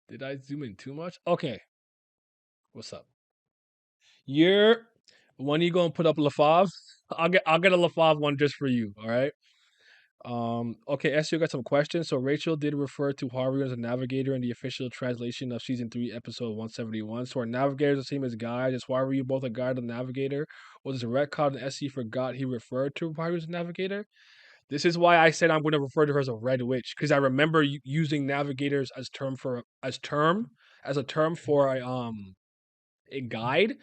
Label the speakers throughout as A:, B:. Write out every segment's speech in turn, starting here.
A: Did I zoom in too much? Okay. What's up? You're when are you gonna put up Lafav? I'll get a Lafav one just for you. All right. Okay, Esther got some questions. So Rachel did refer to Haru as a navigator in the official translation of season 3, episode 171. So our navigator is the same as guide. Is Haru both a guide and a navigator? Was this a retcon and SC forgot he referred to Haru as a navigator? This is why I said I'm going to refer to her as a red witch, because I remember using navigators as a term for a guide.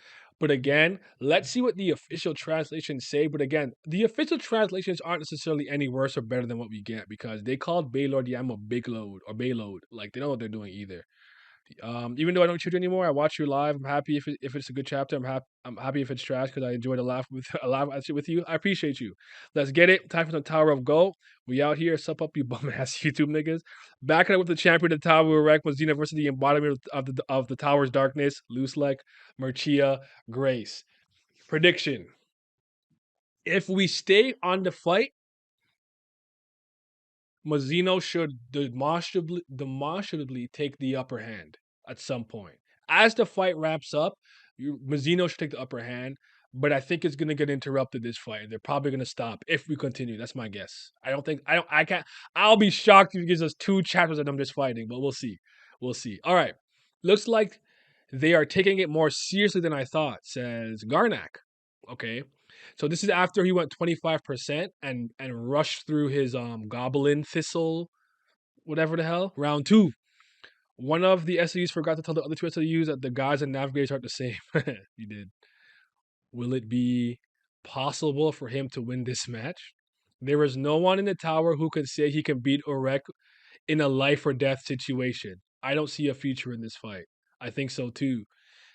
A: But again, let's see what the official translations say. But again, the official translations aren't necessarily any worse or better than what we get, because they called Baylord Yam a big load or Bayload. Like, they don't know what they're doing either. Even though I don't shoot anymore, I watch you live. I'm happy if it's a good chapter. I'm happy if it's trash, because I enjoyed a laugh with a laugh actually with you. I appreciate you. Let's get it. Time for the Tower of Go. We out here. Sup up, you bum ass YouTube niggas. Back it up with the champion of the Tower of Wreck, Mazino versus the embodiment of the Tower's darkness. Luslec, Merchia, Grace. Prediction: if we stay on the fight, Mazino should demonstrably take the upper hand at some point. As the fight wraps up, Mazino should take the upper hand, but I think it's gonna get interrupted this fight. They're probably gonna stop if we continue. That's my guess. I can't. I'll be shocked if he gives us 2 chapters of them just fighting, but we'll see. We'll see. All right. Looks like they are taking it more seriously than I thought, says Garnak. Okay. So this is after he went 25% and rushed through his goblin thistle, whatever the hell. Round 2. One of the SUs forgot to tell the other 2 SUs that the guys and navigators aren't the same. He did. Will it be possible for him to win this match? There is no one in the tower who can say he can beat Orek in a life or death situation. I don't see a future in this fight. I think so too,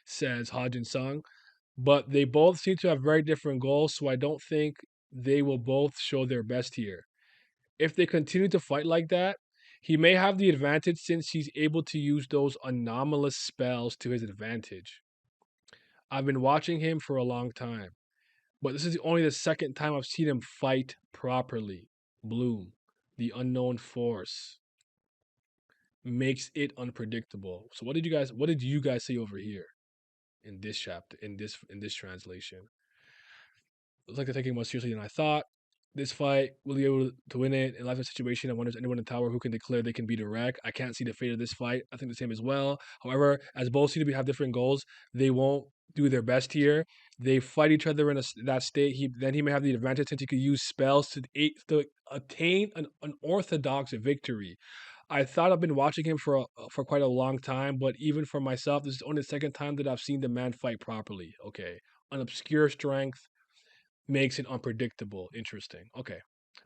A: says Hajin Sung. But they both seem to have very different goals, so I don't think they will both show their best here. If they continue to fight like that, he may have the advantage since he's able to use those anomalous spells to his advantage. I've been watching him for a long time, but this is only the second time I've seen him fight properly. Bloom, the unknown force, makes it unpredictable. So what did you guys see over here in this chapter, in this translation? Looks like they're taking it more seriously than I thought. This fight, will be able to win it in life situation? I wonder if anyone in the tower who can declare they can beat a wreck. I can't see the fate of this fight. I think the same as well. However, as both seem to have different goals, they won't do their best here. They fight each other in that state. He may have the advantage since he could use spells to attain an orthodox victory. I thought I've been watching him for quite a long time, but even for myself, this is only the second time that I've seen the man fight properly. Okay, an obscure strength makes it unpredictable. Interesting. Okay.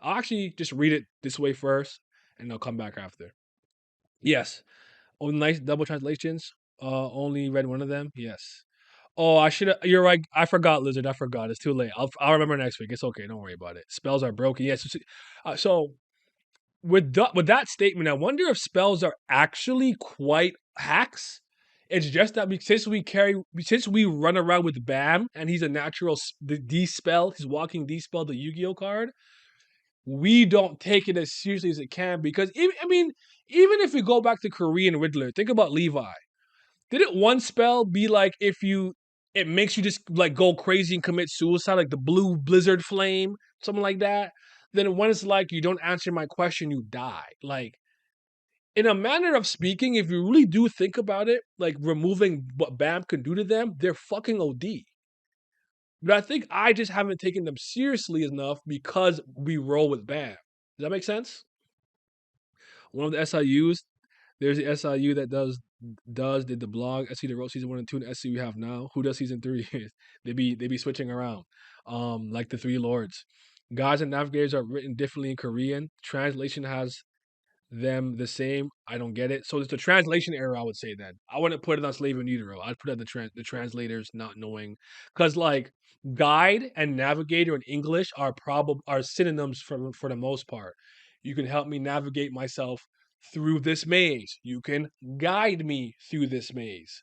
A: I'll actually just read it this way first and I'll come back after. Yes. Oh, nice double translations. Only read one of them. Yes. Oh, I should have. You're right. I forgot, Lizard. I forgot. It's too late. I'll remember next week. It's okay. Don't worry about it. Spells are broken. Yes. So with that statement, I wonder if spells are actually quite hacks. It's just that since we run around with Bam and he's a natural D-spell, he's walking D-spell, the Yu-Gi-Oh card, we don't take it as seriously as it can, because even if we go back to Korean Riddler, think about Levi. Didn't one spell be like it makes you just like go crazy and commit suicide, like the blue blizzard flame, something like that? Then one is like, you don't answer my question, you die. Like, in a manner of speaking, if you really do think about it, like removing what Bam can do to them, they're fucking OD. But I think I just haven't taken them seriously enough because we roll with Bam. Does that make sense? One of the SIUs, there's the SIU that did the blog. SC that wrote season 1 and 2, and SC we have now. Who does season 3? they be switching around. Like the Three Lords. Gods and navigators are written differently in Korean. Translation has them the same. I don't get it. So it's the translation error, I would say then. I wouldn't put it on Slave and Utero. I'd put it on the translators not knowing. Because like guide and navigator in English are synonyms for the most part. You can help me navigate myself through this maze. You can guide me through this maze.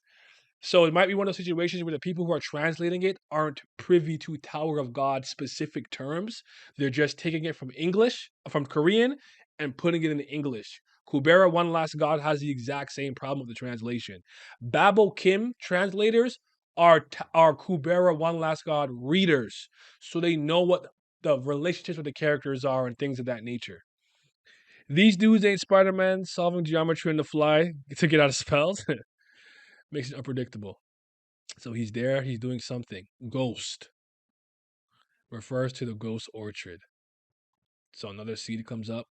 A: So it might be one of those situations where the people who are translating it aren't privy to Tower of God specific terms. They're just taking it from English, from Korean, and putting it in English. Kubera One Last God has the exact same problem with the translation. Babel Kim translators are Kubera One Last God readers, so they know what the relationships with the characters are and things of that nature. These dudes ain't Spider-Man solving geometry on the fly to get out of spells. Makes it unpredictable. So he's there, he's doing something. Ghost refers to the ghost orchard. So another seed comes up.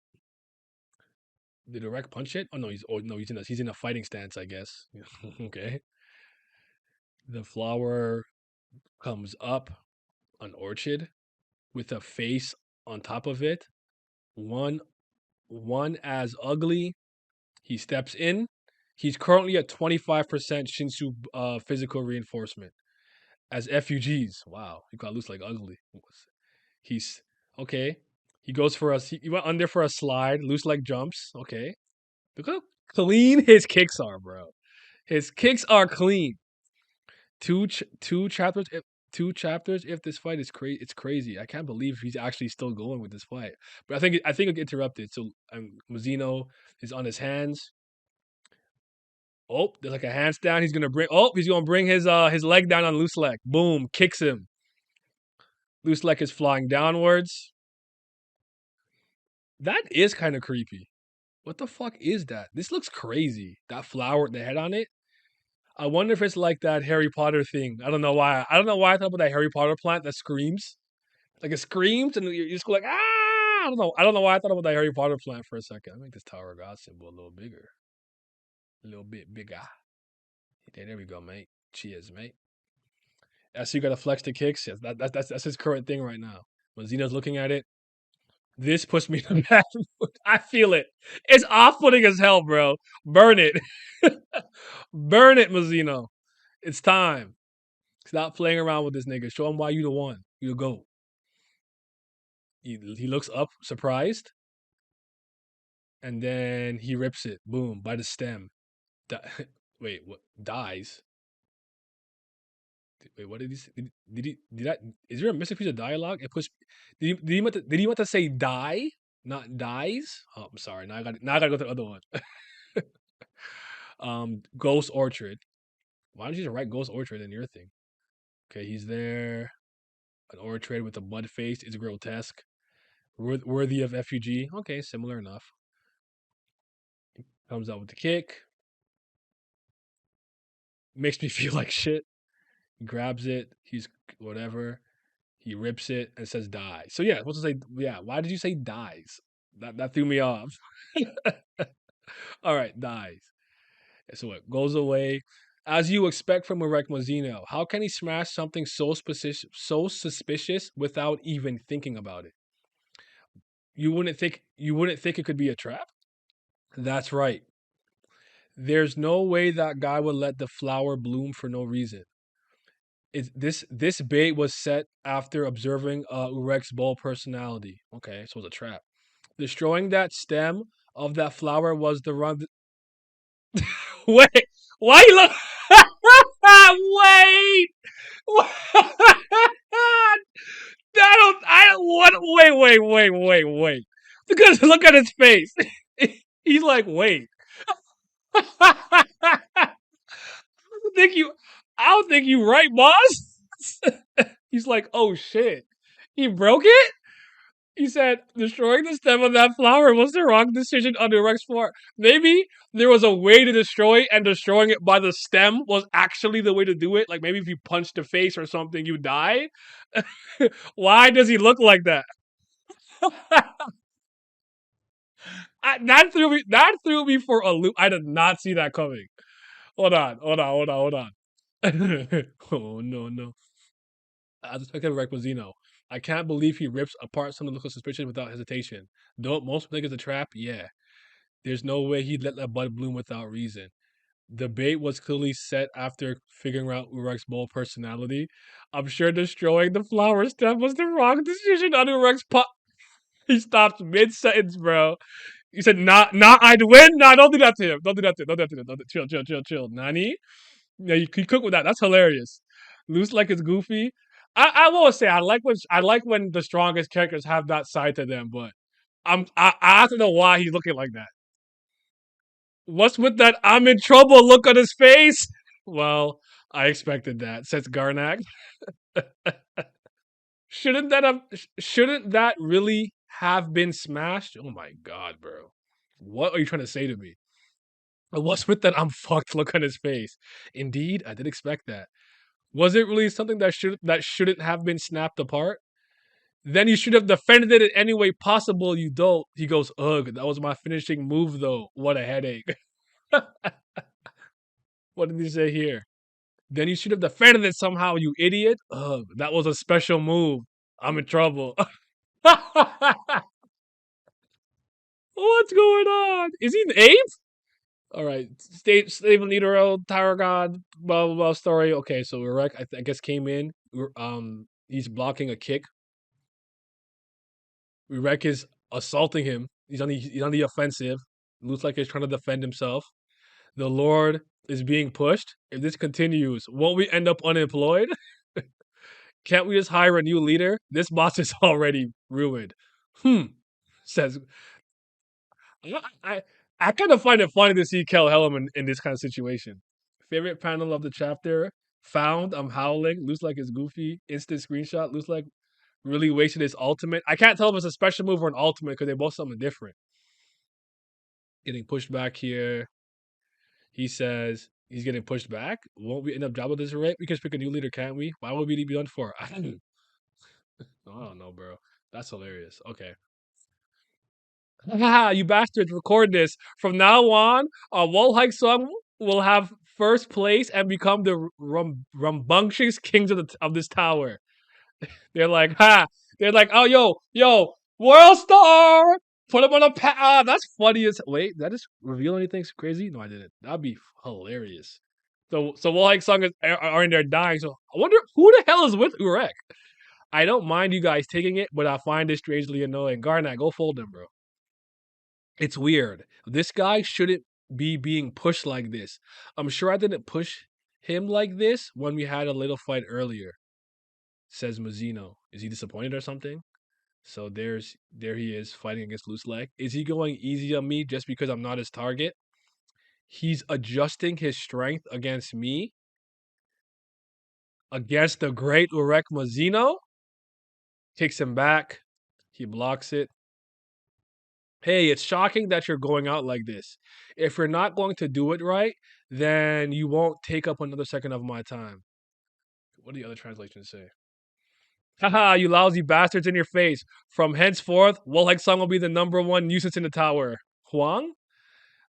A: Did the wreck punch it? He's in a fighting stance, I guess. Okay. The flower comes up, an orchard with a face on top of it. One as ugly. He steps in. He's currently at 25% Shinsu physical reinforcement as FUGs. Wow, he got loose like ugly. He's okay. He goes for us. He went under for a slide. Loose leg jumps. Okay. Look how clean his kicks are, bro. His kicks are clean. Two chapters. Two chapters. If this fight is crazy, it's crazy. I can't believe he's actually still going with this fight. But I think it interrupted. So Mazino is on his hands. Oh, there's like a handstand. He's gonna bring his leg down on Luslec. Boom, kicks him. Luslec is flying downwards. That is kind of creepy. What the fuck is that? This looks crazy. That flower with the head on it. I wonder if it's like that Harry Potter thing. I don't know why. I don't know why I thought about that Harry Potter plant that screams. Like it screams and you just go like, ah! I don't know. I don't know why I thought about that Harry Potter plant for a second. I'll make this Tower of God symbol a little bigger. A little bit bigger. Okay, there we go, mate. Cheers, mate. So you gotta flex the kicks. Yes, that's his current thing right now. When Xeno's looking at it, this puts me in a bad mood. I feel it. It's off-putting as hell, bro. Burn it. Burn it, Mazino. It's time. Stop playing around with this nigga. Show him why you the one. You the GOAT. He looks up, surprised, and then he rips it. Boom, by the stem. Wait, what? Dies? Wait, what did he say? Did that? Is there a missing piece of dialogue? It puts. Did he want to say die, not dies? Oh, I'm sorry. Now I gotta go to the other one. Ghost Orchard. Why don't you just write Ghost Orchard in your thing? Okay, he's there. An orchard with a mud face is grotesque. Worthy of FUG. Okay, similar enough. Comes out with the kick. Makes me feel like shit. He grabs it. He's whatever. He rips it and says die. So yeah, what's to say? Yeah, why did you say dies? That threw me off. All right, dies. So it goes away. As you expect from a Mazino, how can he smash something so suspicious without even thinking about it? You wouldn't think it could be a trap? That's right. There's no way that guy would let the flower bloom for no reason. This bait was set after observing Urek's bold personality. Okay, so it was a trap. Destroying that stem of that flower was the run. Wait, why you look? Wait, I don't. What? Wait. Because look at his face. He's like, wait. I don't think you right, boss. He's like, oh shit. He broke it? He said, destroying the stem of that flower was the wrong decision under Rex 4. Maybe there was a way to destroy it, and destroying it by the stem was actually the way to do it. Like maybe if you punch the face or something, you die. Why does he look like that? That threw me for a loop. I did not see that coming. Hold on. Oh no. As expected, Requisino. I can't believe he rips apart something that looks suspicious without hesitation. Don't most think it's a trap? Yeah. There's no way he'd let that bud bloom without reason. The bait was clearly set after figuring out Urek's bold personality. I'm sure destroying the flower stem was the wrong decision on Urek's pot. He stopped mid-sentence, bro. He said, I'd win. Nah, don't do that to him. Don't do that to him. Chill. Nani? Yeah, you cook with that. That's hilarious. Loose like it's goofy. I will say I like when the strongest characters have that side to them, but I have to know why he's looking like that. What's with that I'm in trouble look on his face? Well, I expected that, says Garnak. Shouldn't that really have been smashed? Oh my god, bro. What are you trying to say to me? What's with that I'm fucked look on his face? Indeed, I did expect that. Was it really something that shouldn't have been snapped apart? Then you should have defended it in any way possible, you dolt. He goes, ugh, that was my finishing move though. What a headache. What did he say here? Then you should have defended it somehow, you idiot. Ugh, that was a special move. I'm in trouble. What's going on? Is he an ape? All right, stable Nitro, Tower God, blah blah blah story. Okay, so Urek, I guess came in. He's blocking a kick. Urek is assaulting him. He's on the offensive. Looks like he's trying to defend himself. The Lord is being pushed. If this continues, won't we end up unemployed? Can't we just hire a new leader? This boss is already ruined. Says I I kind of find it funny to see Kel Helm in this kind of situation. Favorite panel of the chapter found. I'm howling. Looks like it's goofy. Instant screenshot. Looks like really wasted his ultimate. I can't tell if it's a special move or an ultimate because they both something different. Getting pushed back here. He says he's getting pushed back. Won't we end up job at this rate? We can pick a new leader, can't we? Why would we be done for? I don't know, bro. That's hilarious. Okay. Haha, you bastards, record this. From now on, Wall Hike Song will have first place and become the rambunctious kings of this tower. They're like, ha! They're like, oh, yo, World Star! Put him on a that's funny as. Wait, did I just reveal anything crazy? No, I didn't. That'd be hilarious. So Wall Hike Song are in there dying. So I wonder who the hell is with Urek? I don't mind you guys taking it, but I find it strangely annoying. Garnet, go fold him, bro. It's weird. This guy shouldn't be being pushed like this. I'm sure I didn't push him like this when we had a little fight earlier, says Mazino. Is he disappointed or something? So there he is fighting against Luslec. Is he going easy on me just because I'm not his target? He's adjusting his strength against me, against the great Urek Mazino. Kicks him back. He blocks it. Hey, it's shocking that you're going out like this. If you're not going to do it right, then you won't take up another second of my time. What do the other translations say? Haha, you lousy bastards in your face. From henceforth, Wolhek Song will be the number one nuisance in the tower. Huang?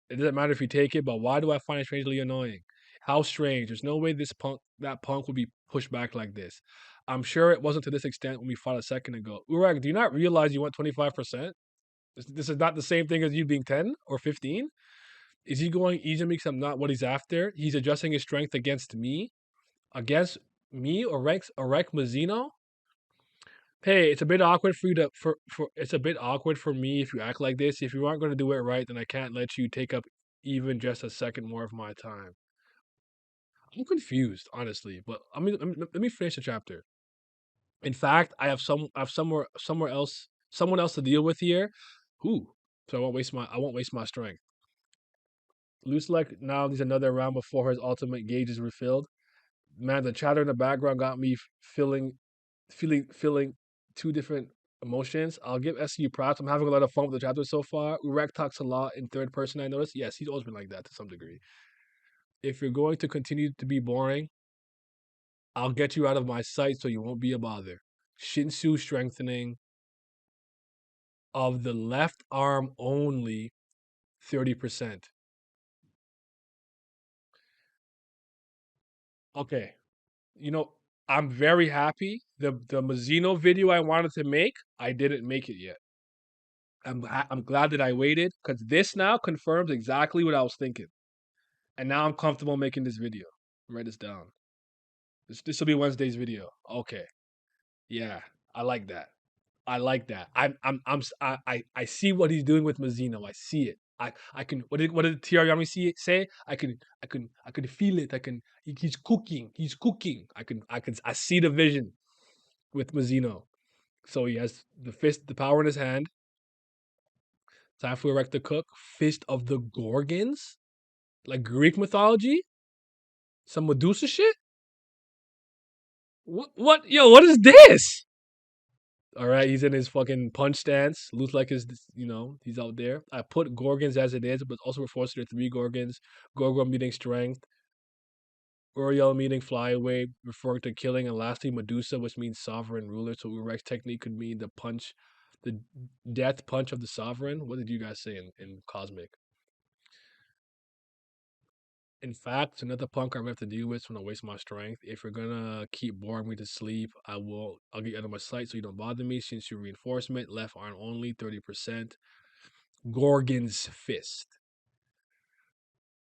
A: It doesn't matter if you take it, but why do I find it strangely annoying? How strange. There's no way that punk would be pushed back like this. I'm sure it wasn't to this extent when we fought a second ago. Urag, do you not realize you went 25%? This is not the same thing as you being 10 or 15. Is he going easy because I'm not what he's after? He's adjusting his strength against me? Against me or Rex Mazino? Hey, it's a bit awkward for you for it's a bit awkward for me if you act like this. If you aren't going to do it right, then I can't let you take up even just a second more of my time. I'm confused, honestly, but let me finish the chapter. In fact, I have someone else to deal with here. Who? So I won't waste my strength. Luslec now needs another round before his ultimate gauge is refilled. Man, the chatter in the background got me feeling two different emotions. I'll give SCU props. I'm having a lot of fun with the chapter so far. Urek talks a lot in third person, I noticed. Yes, he's always been like that to some degree. If you're going to continue to be boring, I'll get you out of my sight so you won't be a bother. Shinsu strengthening of the left arm only 30%. Okay. You know, I'm very happy. The Mazino video I wanted to make, I didn't make it yet. I'm glad that I waited because this now confirms exactly what I was thinking, and now I'm comfortable making this video. Write this down. This will be Wednesday's video. Okay, yeah, I like that. I like that. I see what he's doing with Mazino. I see it. I can. What did Tiarami say? I can feel it. He's cooking. He's cooking. I see the vision with Mazino. So he has the power in his hand. Time for Erect the Cook. Fist of the Gorgons. Like Greek mythology? Some Medusa shit? What? Yo, what is this? All right, he's in his fucking punch stance. Luslec is, he's out there. I put Gorgons as it is, but also refers to the three Gorgons. Gorgon meaning strength, Uriel meaning flyaway, referring to killing, and lastly Medusa, which means sovereign ruler. So Urek's technique could mean the punch, the death punch of the sovereign. What did you guys say in Cosmic? In fact, it's another punk I'm gonna have to deal with. So I'm gonna waste my strength. If you're gonna keep boring me to sleep, I'll get you out of my sight so you don't bother me. Since you reinforcement, left arm only, 30%. Gorgon's fist.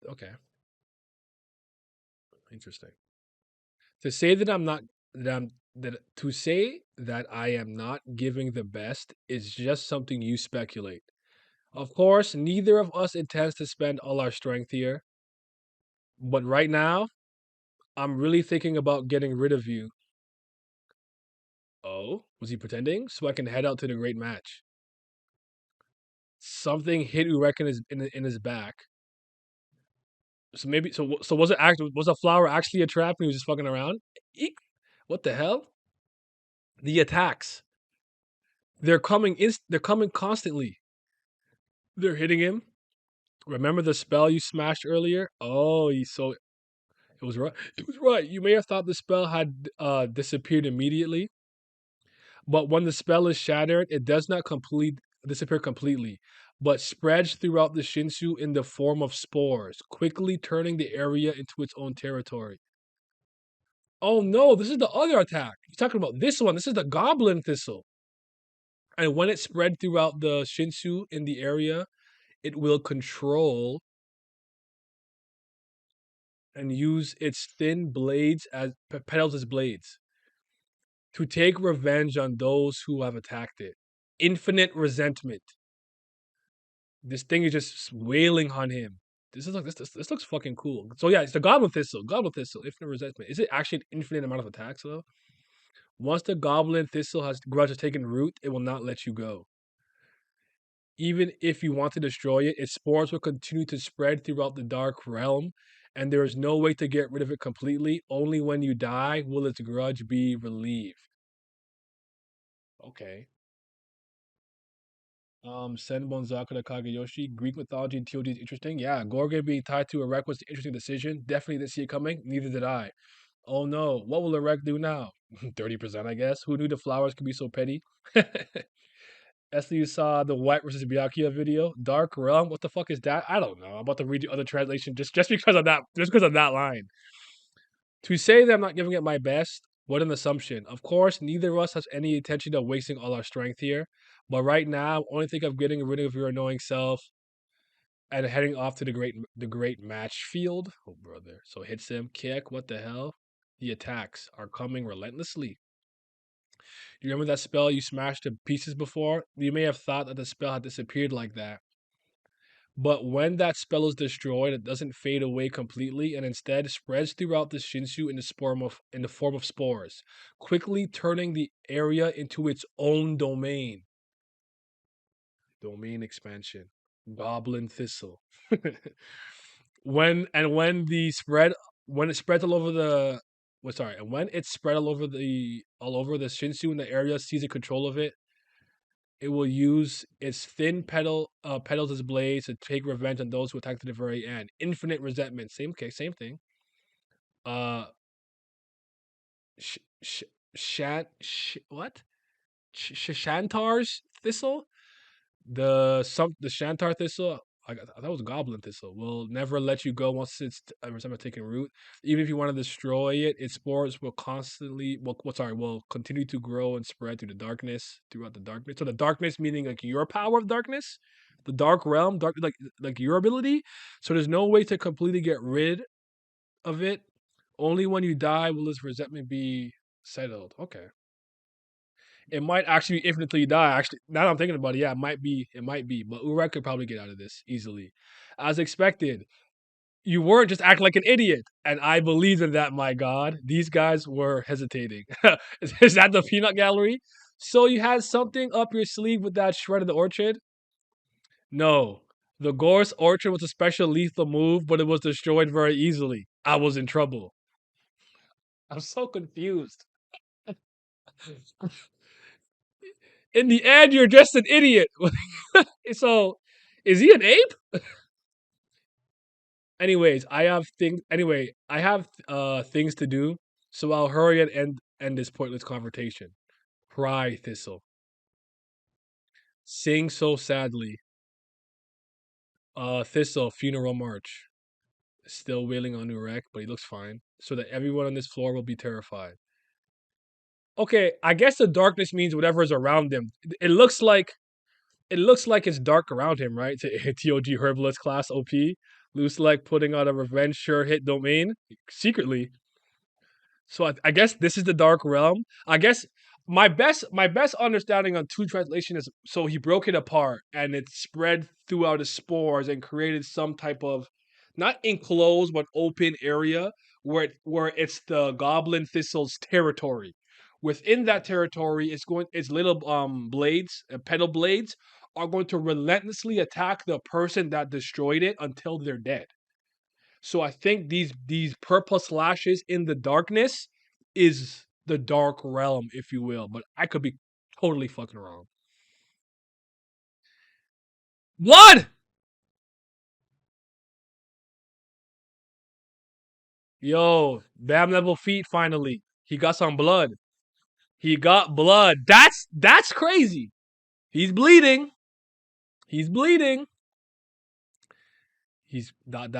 A: Okay, interesting. To say that I'm not that I'm that to say that I am not giving the best is just something you speculate. Of course, neither of us intends to spend all our strength here, but right now, I'm really thinking about getting rid of you. Oh, was he pretending? So I can head out to the great match. Something hit Urek in his back. So maybe so was it was a flower actually a trap and he was just fucking around? Eek. What the hell? The attacks. They're coming constantly. They're hitting him. Remember the spell you smashed earlier? Oh, so it was right. It was right. You may have thought the spell had disappeared immediately, but when the spell is shattered, it does not disappear completely, but spreads throughout the Shinsu in the form of spores, quickly turning the area into its own territory. Oh no, this is the other attack. You're talking about this one. This is the Goblin Thistle. And when it spread throughout the Shinsu in the area, it will control and use its thin blades as petals as blades to take revenge on those who have attacked it. Infinite resentment. This thing is just wailing on him. This looks fucking cool. So yeah, it's the Goblin Thistle. Goblin Thistle, infinite resentment. Is it actually an infinite amount of attacks though? Once the Goblin Thistle grudge has taken root, it will not let you go. Even if you want to destroy it, its spores will continue to spread throughout the dark realm, and there is no way to get rid of it completely. Only when you die will its grudge be relieved. Okay. Senbon Zakura Kagayoshi, Greek mythology and TOD is interesting. Yeah, Gorgon being tied to Erek was an interesting decision. Definitely didn't see it coming. Neither did I. Oh no, what will Erek do now? 30%, I guess. Who knew the flowers could be so petty? Esther, you saw the White versus Byakuya video. Dark Realm. What the fuck is that? I don't know. I'm about to read the other translation just because of that. Just because of that line. To say that I'm not giving it my best, what an assumption. Of course, neither of us has any intention of wasting all our strength here. But right now, only think of getting rid of your annoying self and heading off to the great match field. Oh brother. So hits him. Kick. What the hell? The attacks are coming relentlessly. You remember that spell you smashed to pieces before? You may have thought that the spell had disappeared like that. But when that spell is destroyed, it doesn't fade away completely and instead spreads throughout the Shinsu in the form of spores, quickly turning the area into its own domain. Domain expansion. Goblin Thistle. When it spreads all over the and when it's spread all over the Shinsu in the area sees a control of it, it will use its thin petals as blades to take revenge on those who attacked at the very end. Infinite resentment. Same case, same thing. Uh, sh- sh- what? Shantar's thistle. The Shantar thistle. I thought it was Goblin thistle. Will never let you go once it's taking root. Even if you want to destroy it, its spores will continue to grow and spread throughout the darkness. So the darkness meaning like your power of darkness, the dark realm, like your ability. So there's no way to completely get rid of it. Only when you die will this resentment be settled. Okay. It might actually be infinite until you die. Actually, now that I'm thinking about it, yeah, it might be. It might be. But Urek could probably get out of this easily. As expected, you weren't just acting like an idiot. And I believed in that, my God. These guys were hesitating. Is that the peanut gallery? So you had something up your sleeve with that shred of the orchid? No. The Gorse Orchard was a special lethal move, but it was destroyed very easily. I was in trouble. I'm so confused. In the end, you're just an idiot. So, is he an ape? Anyways, I have things. Anyway, I have things to do, so I'll hurry and end this pointless confrontation. Cry, Thistle. Sing so sadly. Thistle, funeral march. Still wailing on Urek, but he looks fine. So that everyone on this floor will be terrified. Okay, I guess the darkness means whatever is around him. It looks like it's dark around him, right? TOG Herbalist class OP. Luslec putting on a revenge sure hit domain secretly. So I guess this is the Dark Realm. I guess my best understanding on two translation is so he broke it apart and it spread throughout his spores and created some type of not enclosed but open area where it's the Goblin Thistle's territory. Within that territory, its little blades, petal blades, are going to relentlessly attack the person that destroyed it until they're dead. So I think these purple slashes in the darkness is the dark realm, if you will. But I could be totally fucking wrong. Blood! Yo, Bam level feet finally. He got some blood. He got blood. That's crazy. He's bleeding. He's bleeding. He's dot.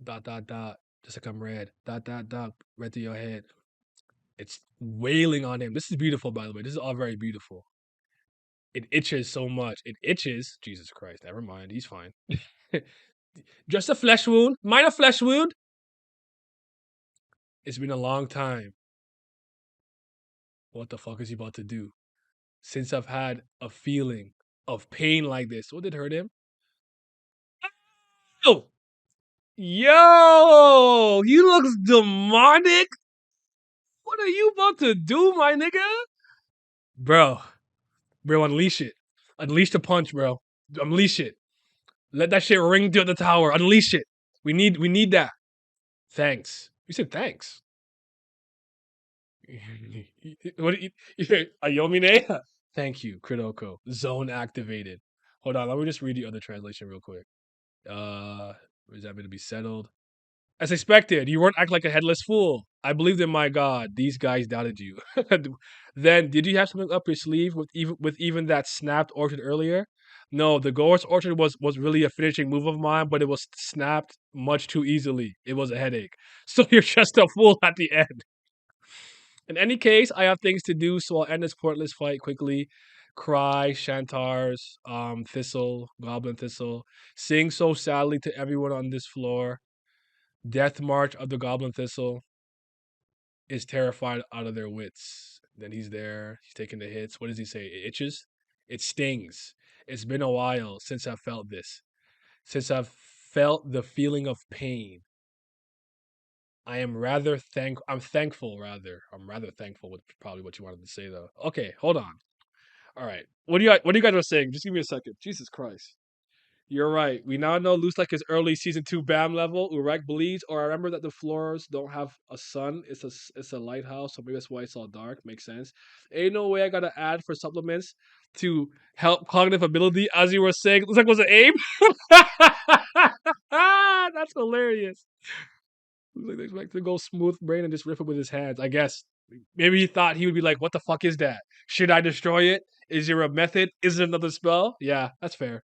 A: Just like I'm red. Dot. Red to your head. It's wailing on him. This is beautiful, by the way. This is all very beautiful. It itches so much. It itches. Jesus Christ. Never mind. He's fine. Just a flesh wound. Minor flesh wound. It's been a long time. What the fuck is he about to do? Since I've had a feeling of pain like this. What did hurt him? Oh! Yo! He looks demonic. What are you about to do, my nigga? Bro, unleash it. Unleash the punch, bro. Unleash it. Let that shit ring through the tower. Unleash it. We need that. Thanks. You said thanks. What Ayomine? Thank you, Kritoko. Zone activated. Hold on, let me just read the other translation real quick. Is that going to be settled? As expected, you weren't acting like a headless fool. I believed in my God. These guys doubted you. Then, did you have something up your sleeve with even that snapped orchard earlier? No, the Gorse orchard was really a finishing move of mine, but it was snapped much too easily. It was a headache. So you're just a fool at the end. In any case, I have things to do, so I'll end this pointless fight quickly. Cry, Shantars, Thistle, Goblin Thistle. Sing so sadly to everyone on this floor. Death March of the Goblin Thistle is terrified out of their wits. Then he's there. He's taking the hits. What does he say? It itches? It stings. It's been a while since I've felt this. Since I've felt the feeling of pain. I'm thankful rather. I'm rather thankful with probably what you wanted to say though. Okay, hold on. All right. What do you guys are saying? Just give me a second. Jesus Christ. You're right. We now know Luslec is early season 2 BAM level. Urek bleeds. Or I remember that the floors don't have a sun. It's a lighthouse, so maybe that's why it's all dark. Makes sense. Ain't no way I gotta add for supplements to help cognitive ability. As you were saying, Luslec was an ape. That's hilarious. Luslec expected to go smooth brain and just rip it with his hands. I guess maybe he thought he would be like, "What the fuck is that? Should I destroy it? Is there a method? Is it another spell?" Yeah, that's fair.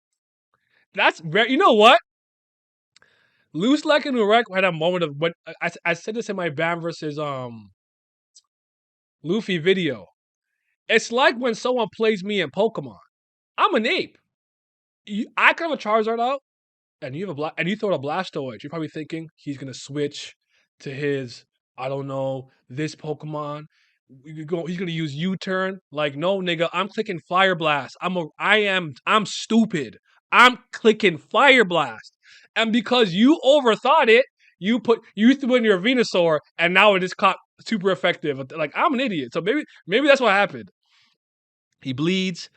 A: That's very. You know what? Luslec and Urek had a moment of what I said this in my Bam versus Luffy video. It's like when someone plays me in Pokemon. I'm an ape. I can have a Charizard out, and you throw a Blastoise. You're probably thinking he's gonna switch to his I don't know this Pokemon. He's gonna use U-turn. Like no, nigga, I'm clicking Fire Blast. I'm stupid. I'm clicking Fire Blast, and because you overthought it, you threw in your Venusaur, and now it is caught super effective. Like I'm an idiot. So maybe that's what happened. He bleeds.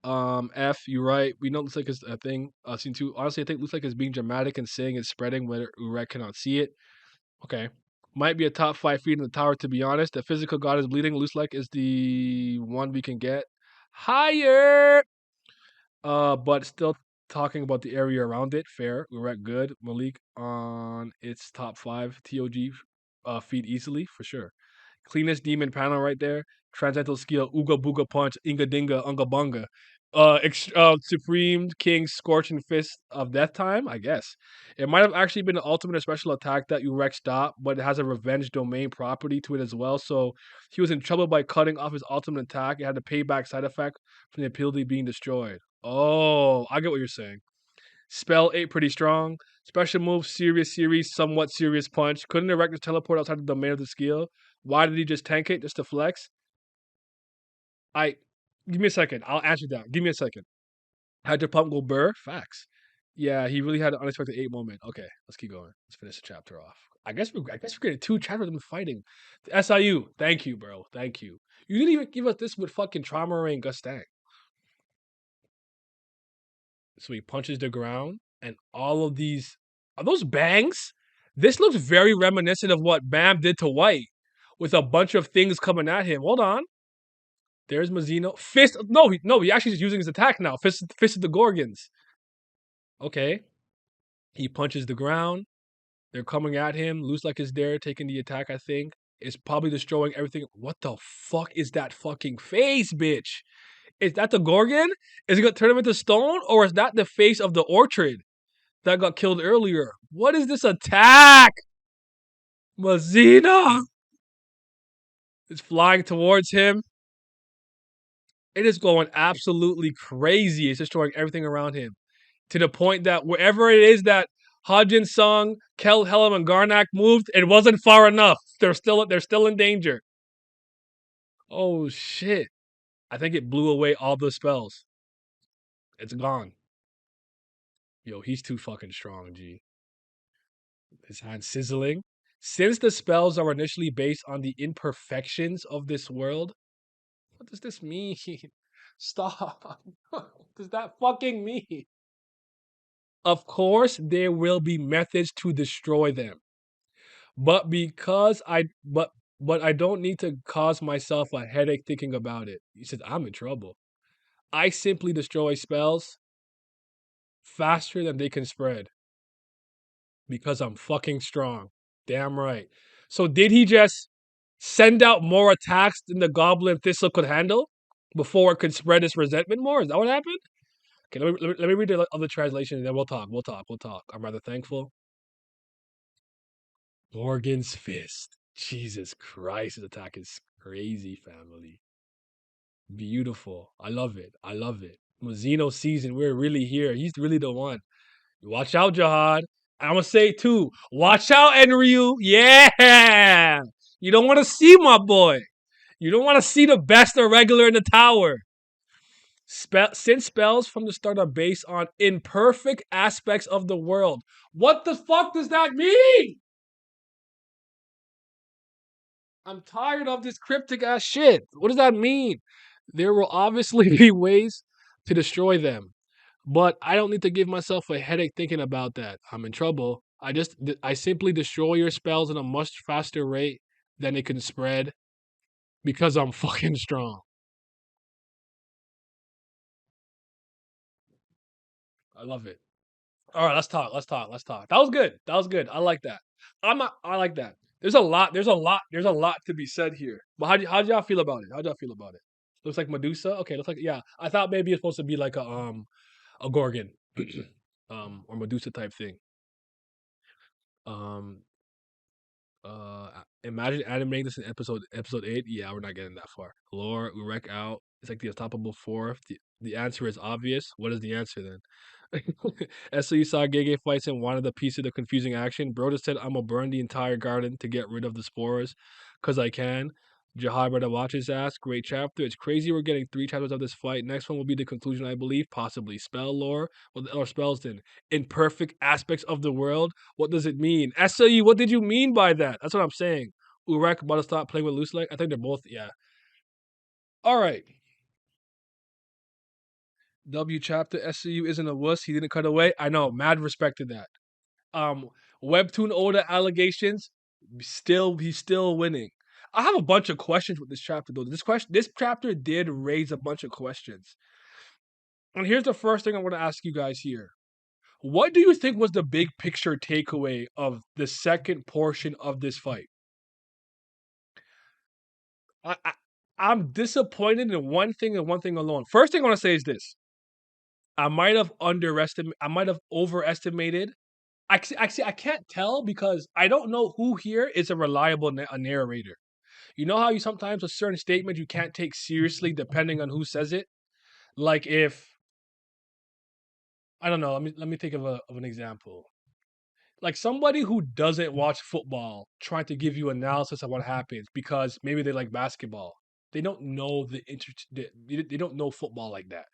A: F, you're right. We know looks like it's a thing. Scene two. Honestly, I think looks like it's being dramatic and saying it's spreading where Urek cannot see it. Okay. Might be a top 5 feet in the tower, to be honest. The physical god is bleeding. Looks like is the one we can get higher. But still talking about the area around it. Fair. We're at good. Malik on its top 5 TOG feed easily for sure. Cleanest demon panel right there. Transcendental skill, Ooga Booga Punch, Inga Dinga, Unga Bunga. Supreme King Scorching Fist of Death Time, I guess. It might have actually been an ultimate or special attack that Urek stopped, but it has a revenge domain property to it as well. So he was in trouble by cutting off his ultimate attack. It had a payback side effect from the ability being destroyed. Oh, I get what you're saying. Spell 8 pretty strong. Special move, serious series, somewhat serious punch. Couldn't Erectus teleport outside the domain of the skill? Why did he just tank it? Just to flex? I Give me a second. I'll answer that. Give me a second. Had your pump go burr? Facts. Yeah, he really had an unexpected 8 moment. Okay, let's keep going. Let's finish the chapter off. I guess we're getting 2 chapters of them fighting. SIU, thank you, bro. Thank you. You didn't even give us this with fucking Trauma Ray and Gustang. So he punches the ground, and all of these are those bangs? This looks very reminiscent of what Bam did to White, with a bunch of things coming at him. Hold on. There's Mazino. Fist. No, he actually is using his attack now. Fist of the Gorgons. Okay. He punches the ground. They're coming at him. Luslec is there taking the attack, I think. Is probably destroying everything. What the fuck is that fucking face, bitch? Is that the Gorgon? Is it gonna turn him into stone? Or is that the face of the orchard that got killed earlier? What is this attack? Mazino is flying towards him. It is going absolutely crazy. It's destroying everything around him. To the point that wherever it is that Hajin Sung, Kel Helm, and Garnak moved, it wasn't far enough. They're still in danger. Oh shit. I think it blew away all the spells. It's gone. Yo, he's too fucking strong, G. His hand sizzling. Since the spells are initially based on the imperfections of this world, what does this mean? Stop. What does that fucking mean? Of course, there will be methods to destroy them. But but I don't need to cause myself a headache thinking about it. He says, I'm in trouble. I simply destroy spells faster than they can spread because I'm fucking strong. Damn right. So did he just send out more attacks than the Goblin Thistle could handle before it could spread its resentment more? Is that what happened? Okay, let me read the other translation and then we'll talk. I'm rather thankful. Morgan's Fist. Jesus Christ, his attack is crazy, family. Beautiful. I love it. Mazino season, we're really here. He's really the one. Watch out, Jihad. I'm gonna say too. Watch out, Enryu. Yeah. You don't want to see my boy. You don't want to see the best irregular in the tower. Since spells from the start are based on imperfect aspects of the world. What the fuck does that mean? I'm tired of this cryptic ass shit. What does that mean? There will obviously be ways to destroy them, but I don't need to give myself a headache thinking about that. I'm in trouble. I simply destroy your spells at a much faster rate than it can spread because I'm fucking strong. I love it. All right, let's talk. That was good. I like that. I like that. There's a lot to be said here. But how do y'all feel about it? How do y'all feel about it? Looks like Medusa. Okay, looks like yeah. I thought maybe it's supposed to be like a Gorgon, or Medusa type thing. Um, Imagine animating this in episode 8. Yeah, we're not getting that far. Lore, Urek out. It's like the unstoppable four. The answer is obvious. What is the answer then? SOU saw Gege fights and wanted a piece of the confusing action. Bro just said, I'm gonna burn the entire garden to get rid of the spores, cause I can. Jahai brother watches ask, great chapter. It's crazy we're getting 3 chapters of this fight. Next one will be the conclusion, I believe, possibly. Spell lore, or spells then. Imperfect aspects of the world. What does it mean? SOU, what did you mean by that? That's what I'm saying. Urek about to stop playing with Luslec. I think they're both, yeah. All right. W chapter SCU isn't a wuss. He didn't cut away. I know. Mad respect to that. Um, Webtoon Oda allegations. He's still winning. I have a bunch of questions with this chapter though. This chapter did raise a bunch of questions. And here's the first thing I want to ask you guys here. What do you think was the big picture takeaway of the second portion of this fight? I, I I'm disappointed in one thing and one thing alone. First thing I want to say is this: I might have overestimated. I can't tell because I don't know who here is a reliable a narrator. You know how you sometimes a certain statement you can't take seriously depending on who says it. Like if I don't know, let me think of an example. Like somebody who doesn't watch football trying to give you analysis of what happens because maybe they like basketball. They don't know they don't know football like that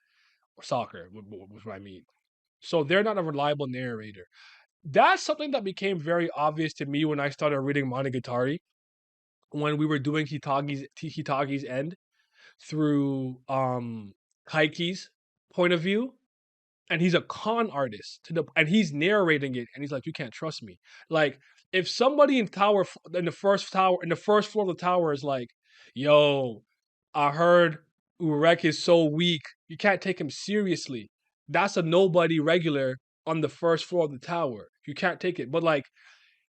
A: or soccer. Was what I mean. So they're not a reliable narrator. That's something that became very obvious to me when I started reading Monogatari when we were doing Hitagi's end through Kaiki's point of view, and he's a con artist and he's narrating it, and he's like, you can't trust me. Like if somebody in the first floor of the tower is like, yo, I heard Urek is so weak, you can't take him seriously. That's a nobody regular on the first floor of the tower. You can't take it. But like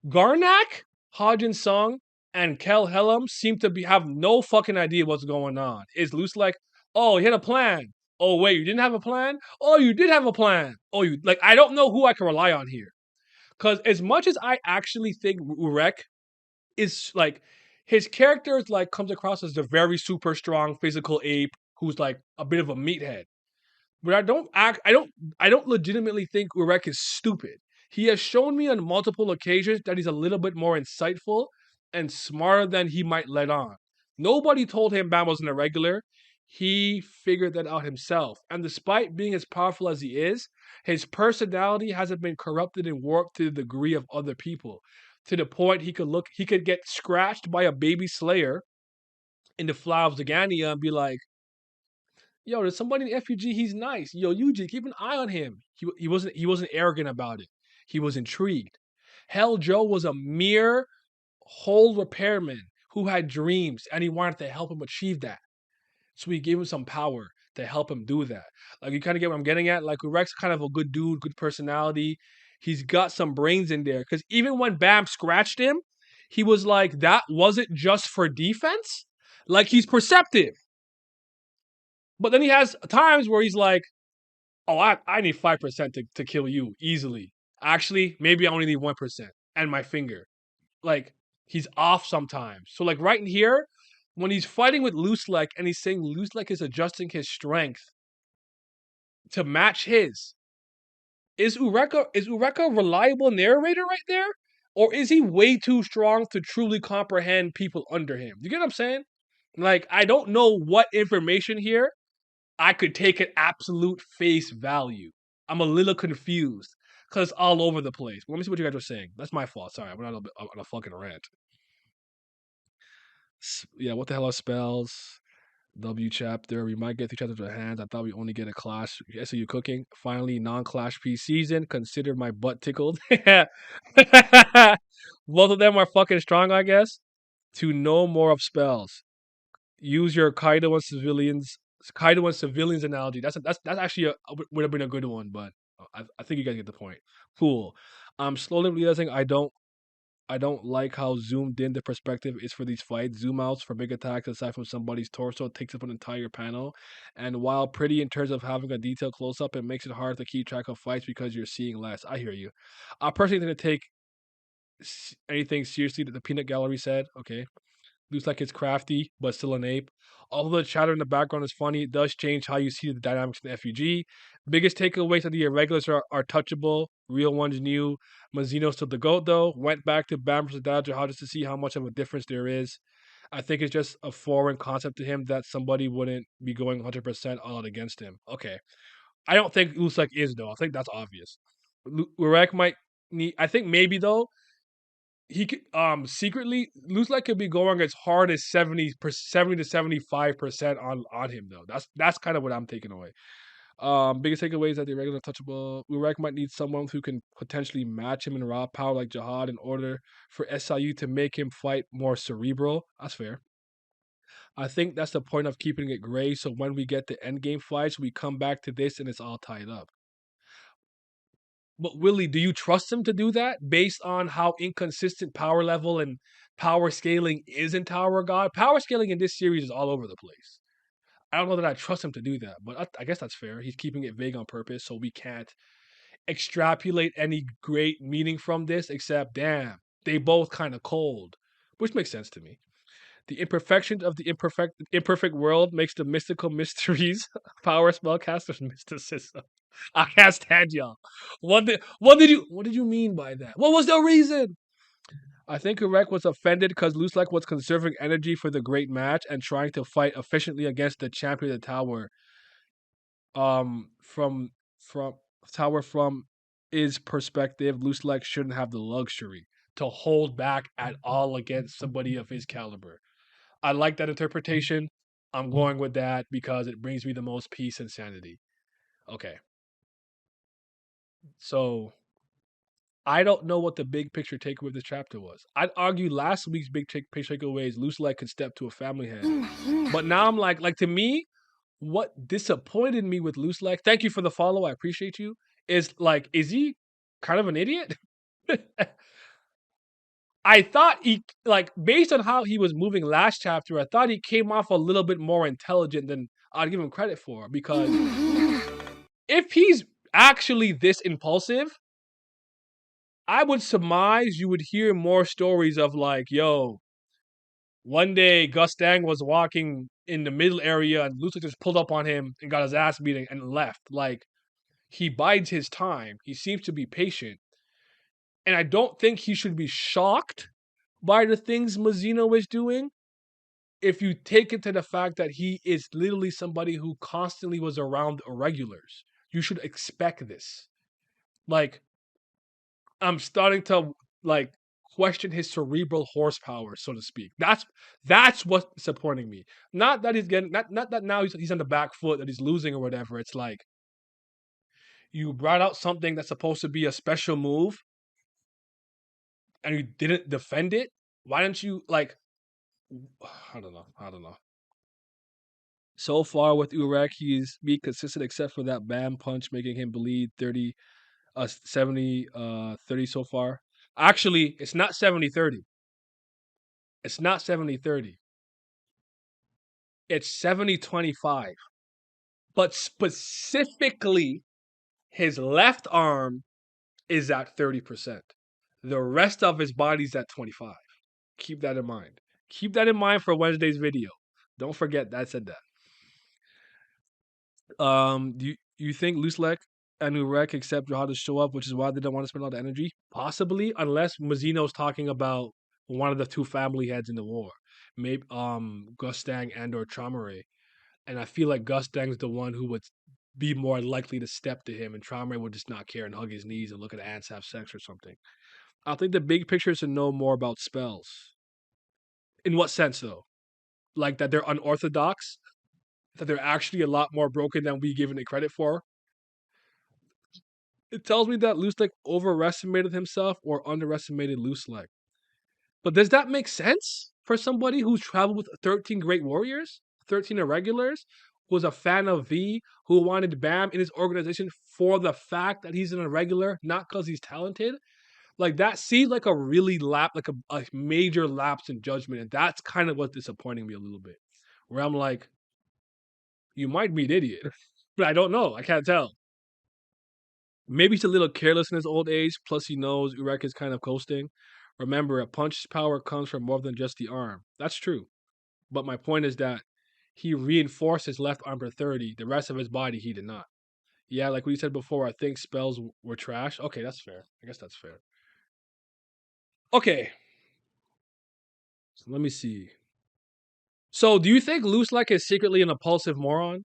A: Garnak, Hodgin Song, and Kel Hellam seem to have no fucking idea what's going on. Is Luce like, oh, he had a plan. Oh, wait, you didn't have a plan? Oh, you did have a plan. Oh, you like I don't know who I can rely on here. Cause as much as I actually think Urek is like his character is like comes across as a very super strong physical ape who's like a bit of a meathead. But I don't legitimately think Urek is stupid. He has shown me on multiple occasions that he's a little bit more insightful and smarter than he might let on. Nobody told him Bam was an irregular. He figured that out himself. And despite being as powerful as he is, his personality hasn't been corrupted and warped to the degree of other people. To the point he could get scratched by a baby slayer in the flower of Zagania and be like, yo, there's somebody in FUG. He's nice. Yo, Yuji, keep an eye on him. He wasn't arrogant about it. He was intrigued. Hell, Joe was a mere whole repairman who had dreams, and he wanted to help him achieve that. So he gave him some power to help him do that. Like you kind of get what I'm getting at. Like Rex, kind of a good dude, good personality. He's got some brains in there. Because even when Bam scratched him, he was like, that wasn't just for defense. Like he's perceptive. But then he has times where he's like, oh, I need 5% to kill you easily. Actually, maybe I only need 1% and my finger. Like, he's off sometimes. So, like, right in here, when he's fighting with Luslec and he's saying Luslec is adjusting his strength to match his, is Ureka a reliable narrator right there? Or is he way too strong to truly comprehend people under him? You get what I'm saying? Like, I don't know what information here I could take at absolute face value. I'm a little confused because it's all over the place. Let me see what you guys are saying. That's my fault. Sorry, I went on a fucking rant. Yeah, what the hell are spells? W chapter. We might get two chapters to hands. I thought we only get a clash. SAU cooking. Finally, non-clash P season. Consider my butt tickled. Both of them are fucking strong, I guess. To know more of spells. Use your Kaido and civilians analogy. That's actually would have been a good one, but I think you guys get the point. Cool. I'm slowly realizing I don't like how zoomed in the perspective is for these fights. Zoom outs for big attacks aside from somebody's torso takes up an entire panel. And while pretty in terms of having a detailed close up, it makes it hard to keep track of fights because you're seeing less. I hear you. I personally didn't take anything seriously that the peanut gallery said. Okay. Looks like it's crafty, but still an ape. Although the chatter in the background is funny, it does change how you see the dynamics in FUG. Biggest takeaways that the irregulars are touchable. Real ones new. Mazino still the GOAT though. Went back to Bam vs. Dodger just to see how much of a difference there is. I think it's just a foreign concept to him that somebody wouldn't be going 100% all out against him. Okay. I don't think Luslec is though. I think that's obvious. Urek might need. I think maybe though he could secretly Luslec could be going as hard as 70 to 75% on him though. That's kind of what I'm taking away. Biggest takeaways that the regular touchable. Urek might need someone who can potentially match him in raw power like Jihad in order for SIU to make him fight more cerebral. That's fair. I think that's the point of keeping it gray, so when we get to endgame fights, we come back to this and it's all tied up. But Willie, do you trust him to do that based on how inconsistent power level and power scaling is in Tower of God? Power scaling in this series is all over the place. I don't know that I trust him to do that, but I guess that's fair. He's keeping it vague on purpose, so we can't extrapolate any great meaning from this, except, damn, they both kind of cold, which makes sense to me. The imperfections of the imperfect world makes the mystical mysteries power spellcasters mysticism. I can't stand y'all. What did you mean by that? What was the reason? I think Urek was offended because Luslec was conserving energy for the great match and trying to fight efficiently against the champion of the tower. From tower from his perspective, Luslec shouldn't have the luxury to hold back at all against somebody of his caliber. I like that interpretation. I'm going with that because it brings me the most peace and sanity. Okay. So I don't know what the big picture takeaway of this chapter was. I'd argue last week's big picture takeaway is Loose Light could step to a family head. But now I'm like to me, what disappointed me with Loose Light, thank you for the follow, I appreciate you, is he kind of an idiot? I thought he, based on how he was moving last chapter, I thought he came off a little bit more intelligent than I'd give him credit for. Because if he's actually this impulsive, I would surmise you would hear more stories of yo, one day Gus Dang was walking in the middle area and Lucifer just pulled up on him and got his ass beaten and left. He bides his time. He seems to be patient. And I don't think he should be shocked by the things Mazino is doing if you take it to the fact that he is literally somebody who constantly was around irregulars. You should expect this. I'm starting to question his cerebral horsepower, so to speak. That's what's disappointing me. Not that he's getting not that now he's on the back foot, that he's losing or whatever. It's you brought out something that's supposed to be a special move and you didn't defend it. Why didn't you I don't know. I don't know. So far with Urek, he's be consistent except for that bam punch making him bleed 30 70 30 so far. Actually, it's not 70-30. It's not 70-30. It's 70-25. But specifically, his left arm is at 30%. The rest of his body's at 25. Keep that in mind. Keep that in mind for Wednesday's video. Don't forget that I said that. Do you think Luslec and Urek accept Jihad to show up, which is why they don't want to spend all the energy? Possibly, unless Mazino's talking about one of the two family heads in the war. Maybe Gustang and or Chamare. And I feel like Gustang's the one who would be more likely to step to him, and Chamare would just not care and hug his knees and look at ants have sex or something. I think the big picture is to know more about spells. In what sense, though? Like that they're unorthodox? That they're actually a lot more broken than we given it credit for? It tells me that Luslec overestimated himself or underestimated Luslec. But does that make sense for somebody who's traveled with 13 great warriors, 13 irregulars, who's a fan of V, who wanted Bam in his organization for the fact that he's an irregular, not because he's talented? That seems like a really a major lapse in judgment, and that's kind of what's disappointing me a little bit. Where I'm like, you might be an idiot, but I don't know. I can't tell. Maybe he's a little careless in his old age, plus he knows Urek is kind of coasting. Remember, a punch's power comes from more than just the arm. That's true. But my point is that he reinforced his left arm to 30. The rest of his body, he did not. Yeah, like we said before, I think spells were trash. Okay, that's fair. I guess that's fair. Okay. So let me see. So do you think Luslec is secretly an impulsive moron?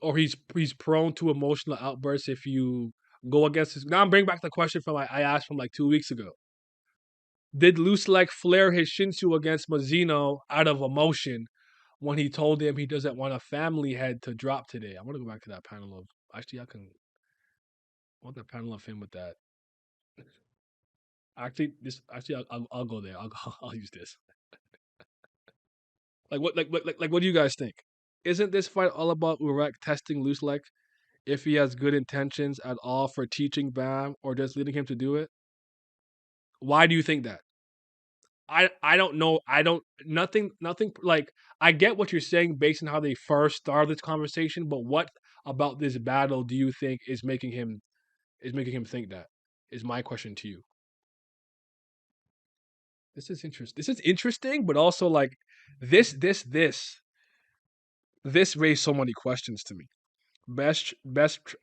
A: Or he's prone to emotional outbursts if you go against his... Now I'm bringing back the question from I asked from 2 weeks ago. Did Luslec flare his Shinsu against Mazino out of emotion when he told him he doesn't want a family head to drop today? I want to go back to that panel Actually, I can. I want the panel of him with that. Actually, this actually I'll go there. I'll use this. What do you guys think? Isn't this fight all about Urek testing Luslec if he has good intentions at all for teaching Bam or just leading him to do it? Why do you think that? I don't know. I don't nothing like I get what you're saying based on how they first started this conversation, but what about this battle do you think is making him think that? Is my question to you. This is interesting. This is interesting, but also like this this this this raised so many questions to me. Best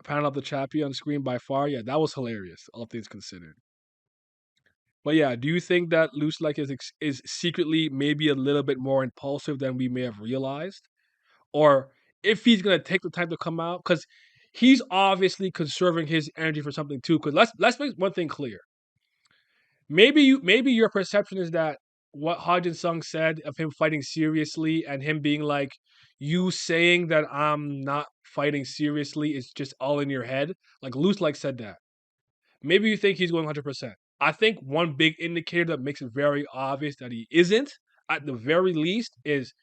A: panel of the champion on screen by far. Yeah, that was hilarious, all things considered. But yeah, do you think that Loose like is secretly maybe a little bit more impulsive than we may have realized? Or if he's gonna take the time to come out, because he's obviously conserving his energy for something too. Because let's make one thing clear. Maybe your perception is that what Hajin Sung said of him fighting seriously and him being like, you saying that I'm not fighting seriously is just all in your head. Like Loose like said that. Maybe you think he's going 100%. I think one big indicator that makes it very obvious that he isn't, at the very least, is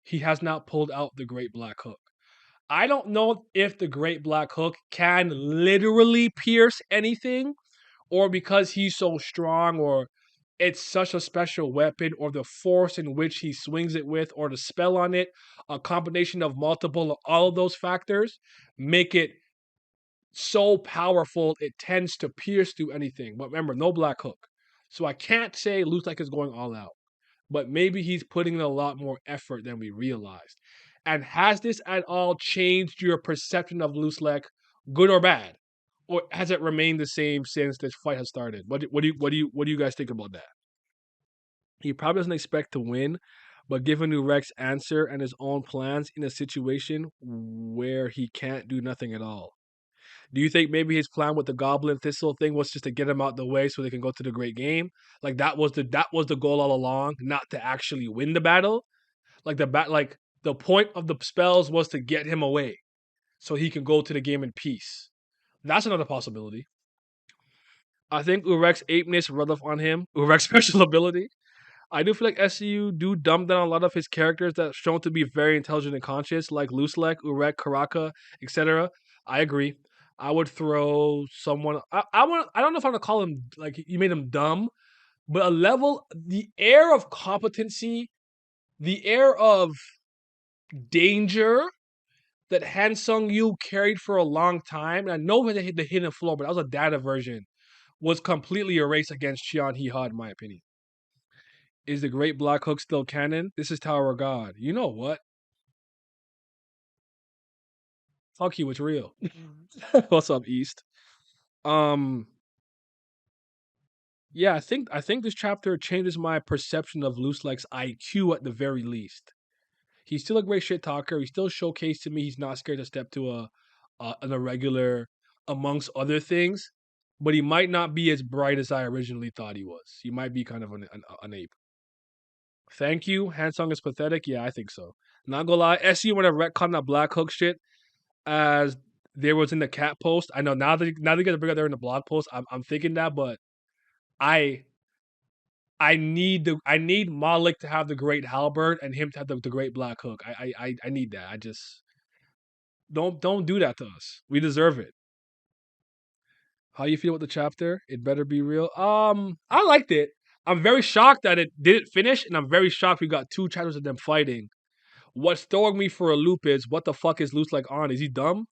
A: he has not pulled out the Great Black Hook. I don't know if the Great Black Hook can literally pierce anything, or because he's so strong, or it's such a special weapon, or the force in which he swings it with, or the spell on it, a combination of multiple of all of those factors make it so powerful it tends to pierce through anything. But remember, no black hook. So I can't say Luslec is going all out. But maybe he's putting in a lot more effort than we realized. And has this at all changed your perception of Luslec, good or bad? Or has it remained the same since this fight has started? What do you guys think about that? He probably doesn't expect to win, but given Urek's answer and his own plans in a situation where he can't do nothing at all. Do you think maybe his plan with the Goblin Thistle thing was just to get him out the way so they can go to the great game? Like that was the goal all along, not to actually win the battle. Like the point of the spells was to get him away so he can go to the game in peace. That's another possibility. I think Urek's apeness rubbed off on him. Urek's special ability. I do feel like SCU do dumb down a lot of his characters that shown to be very intelligent and conscious, like Luslec, Urek, Karaka, etc. I agree. I would throw someone. I don't know if I'm gonna call him like you made him dumb, but a level, the air of competency, the air of danger that Han Sung Yu carried for a long time. And I know that they hit the hidden floor, but that was a data version. Was completely erased against Xian He Ha, in my opinion. Is the Great Black Hook still canon? This is Tower of God. You know what? Fuck you, it's real. What's up, East? Um, yeah, I think this chapter changes my perception of Lucelec's IQ at the very least. He's still a great shit talker. He still showcased to me he's not scared to step to an irregular amongst other things, but he might not be as bright as I originally thought he was. He might be kind of an ape. Thank you. Hansong is pathetic. Yeah, I think so. Not gonna lie, SU want to retcon that Black Hook shit as there was in the cat post. I know now they got to bring it there in the blog post. I'm thinking that, but I I need Malik to have the great halberd and him to have the great black hook. I need that. I just don't do that to us. We deserve it. How you feel with the chapter? It better be real. I liked it. I'm very shocked that it didn't finish, and I'm very shocked we got two chapters of them fighting. What's throwing me for a loop is what the fuck is Luce like on? Is he dumb?